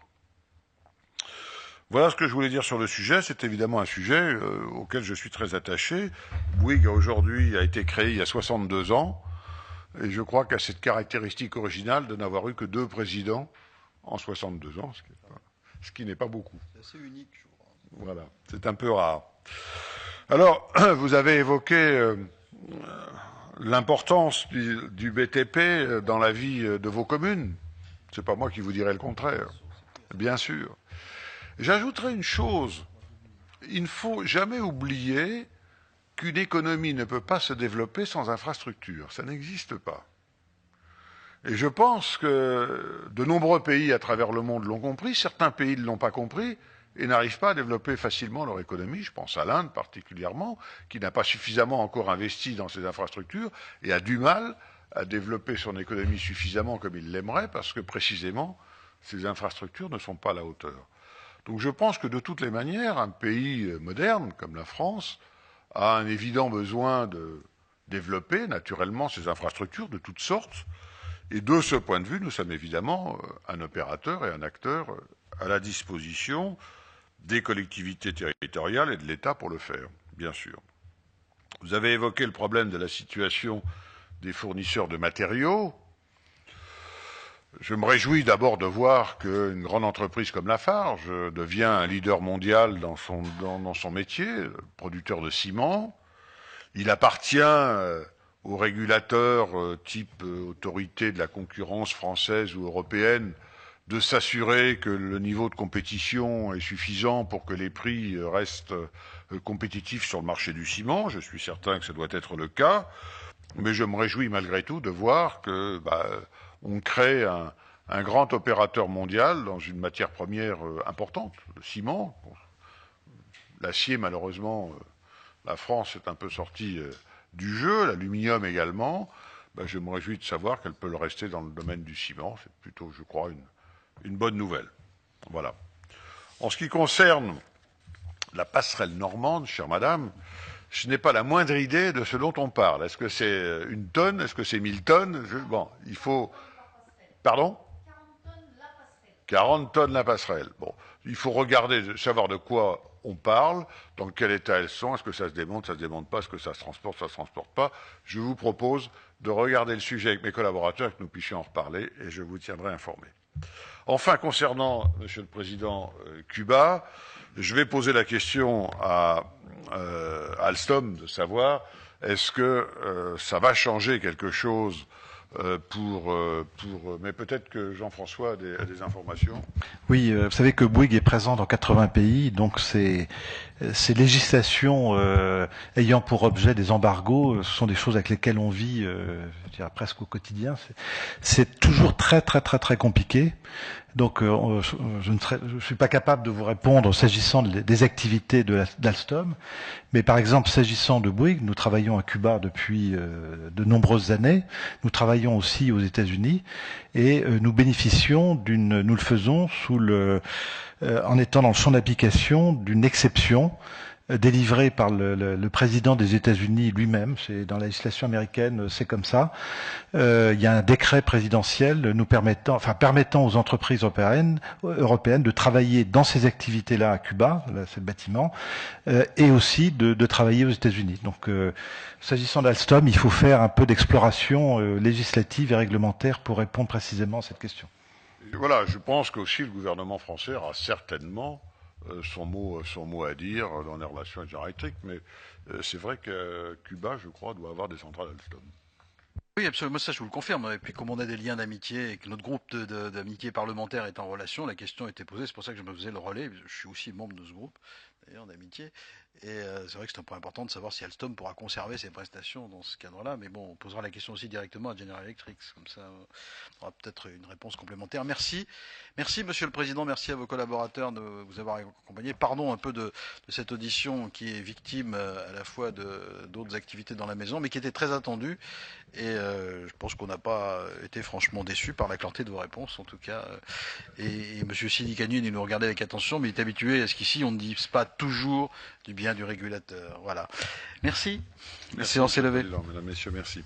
Voilà ce que je voulais dire sur le sujet. C'est évidemment un sujet auquel je suis très attaché. Bouygues, aujourd'hui, a été créé il y a 62 ans, et je crois qu'à cette caractéristique originale de n'avoir eu que 2 présidents en 62 ans, ce qui n'est pas beaucoup. C'est assez unique, je crois. Voilà, c'est un peu rare. Alors, vous avez évoqué l'importance du BTP dans la vie de vos communes. C'est pas moi qui vous dirai le contraire, bien sûr. J'ajouterai une chose. Il ne faut jamais oublier qu'une économie ne peut pas se développer sans infrastructure. Ça n'existe pas. Et je pense que de nombreux pays à travers le monde l'ont compris, certains pays ne l'ont pas compris et n'arrivent pas à développer facilement leur économie. Je pense à l'Inde particulièrement, qui n'a pas suffisamment encore investi dans ses infrastructures et a du mal à développer son économie suffisamment comme il l'aimerait parce que précisément ces infrastructures ne sont pas à la hauteur. Donc je pense que de toutes les manières, un pays moderne comme la France a un évident besoin de développer naturellement ses infrastructures de toutes sortes. Et de ce point de vue, nous sommes évidemment un opérateur et un acteur à la disposition des collectivités territoriales et de l'État pour le faire, bien sûr. Vous avez évoqué le problème de la situation des fournisseurs de matériaux. Je me réjouis d'abord de voir qu'une grande entreprise comme Lafarge devient un leader mondial dans son métier, producteur de ciment. Il appartient aux régulateurs type autorité de la concurrence française ou européenne de s'assurer que le niveau de compétition est suffisant pour que les prix restent compétitifs sur le marché du ciment. Je suis certain que ça doit être le cas, mais je me réjouis malgré tout de voir que on crée un grand opérateur mondial dans une matière première importante, le ciment. L'acier, malheureusement, la France est un peu sortie du jeu, l'aluminium également. Je me réjouis de savoir qu'elle peut le rester dans le domaine du ciment. C'est plutôt, je crois, une bonne nouvelle. Voilà. En ce qui concerne la passerelle normande, chère madame, je n'ai pas la moindre idée de ce dont on parle. Est-ce que c'est 1 tonne? Est-ce que c'est 1000 tonnes? Bon, il faut... Pardon? 40 tonnes la passerelle. Bon, il faut regarder, savoir de quoi on parle, dans quel état elles sont, est-ce que ça se démonte pas, est-ce que ça se transporte pas. Je vous propose de regarder le sujet avec mes collaborateurs, que nous puissions en reparler, et je vous tiendrai informé. Enfin, concernant, Monsieur le Président, Cuba, je vais poser la question à Alstom de savoir est-ce que ça va changer quelque chose mais peut-être que Jean-François a des informations. Oui, vous savez que Bouygues est présent dans 80 pays, donc ces législations ayant pour objet des embargos, ce sont des choses avec lesquelles on vit je dirais presque au quotidien. C'est toujours très compliqué. Donc je ne suis pas capable de vous répondre s'agissant des activités d'Alstom, mais par exemple s'agissant de Bouygues, nous travaillons à Cuba depuis de nombreuses années, nous travaillons aussi aux États-Unis et nous bénéficions nous le faisons en étant dans le champ d'application d'une exception délivrée par le président des États-Unis lui-même. C'est dans la législation américaine, c'est comme ça. Il y a un décret présidentiel nous permettant aux entreprises européennes de travailler dans ces activités-là à Cuba, là c'est le bâtiment, et aussi de travailler aux États-Unis. Donc, s'agissant d'Alstom, il faut faire un peu d'exploration législative et réglementaire pour répondre précisément à cette question. Voilà, je pense qu'aussi le gouvernement français aura certainement son mot à dire dans les relations avec General Electric, mais c'est vrai que Cuba, je crois, doit avoir des centrales Alstom. Oui, absolument, ça je vous le confirme. Et puis comme on a des liens d'amitié et que notre groupe d'amitié parlementaire est en relation, la question était posée, c'est pour ça que je me faisais le relais. Je suis aussi membre de ce groupe, d'ailleurs, d'amitié. Et c'est vrai que c'est un point important de savoir si Alstom pourra conserver ses prestations dans ce cadre-là. Mais bon, on posera la question aussi directement à General Electric. Comme ça, on aura peut-être une réponse complémentaire. Merci. Merci, Monsieur le Président. Merci à vos collaborateurs de vous avoir accompagné. Pardon un peu de cette audition qui est victime à la fois d'autres activités dans la maison, mais qui était très attendue. Et je pense qu'on n'a pas été franchement déçus par la clarté de vos réponses, en tout cas. Et Monsieur Sidi Canune, il nous regardait avec attention, mais il est habitué à ce qu'ici, on ne dise pas toujours du bien du régulateur. Voilà. Merci. La séance est levée. Mesdames, Messieurs, merci.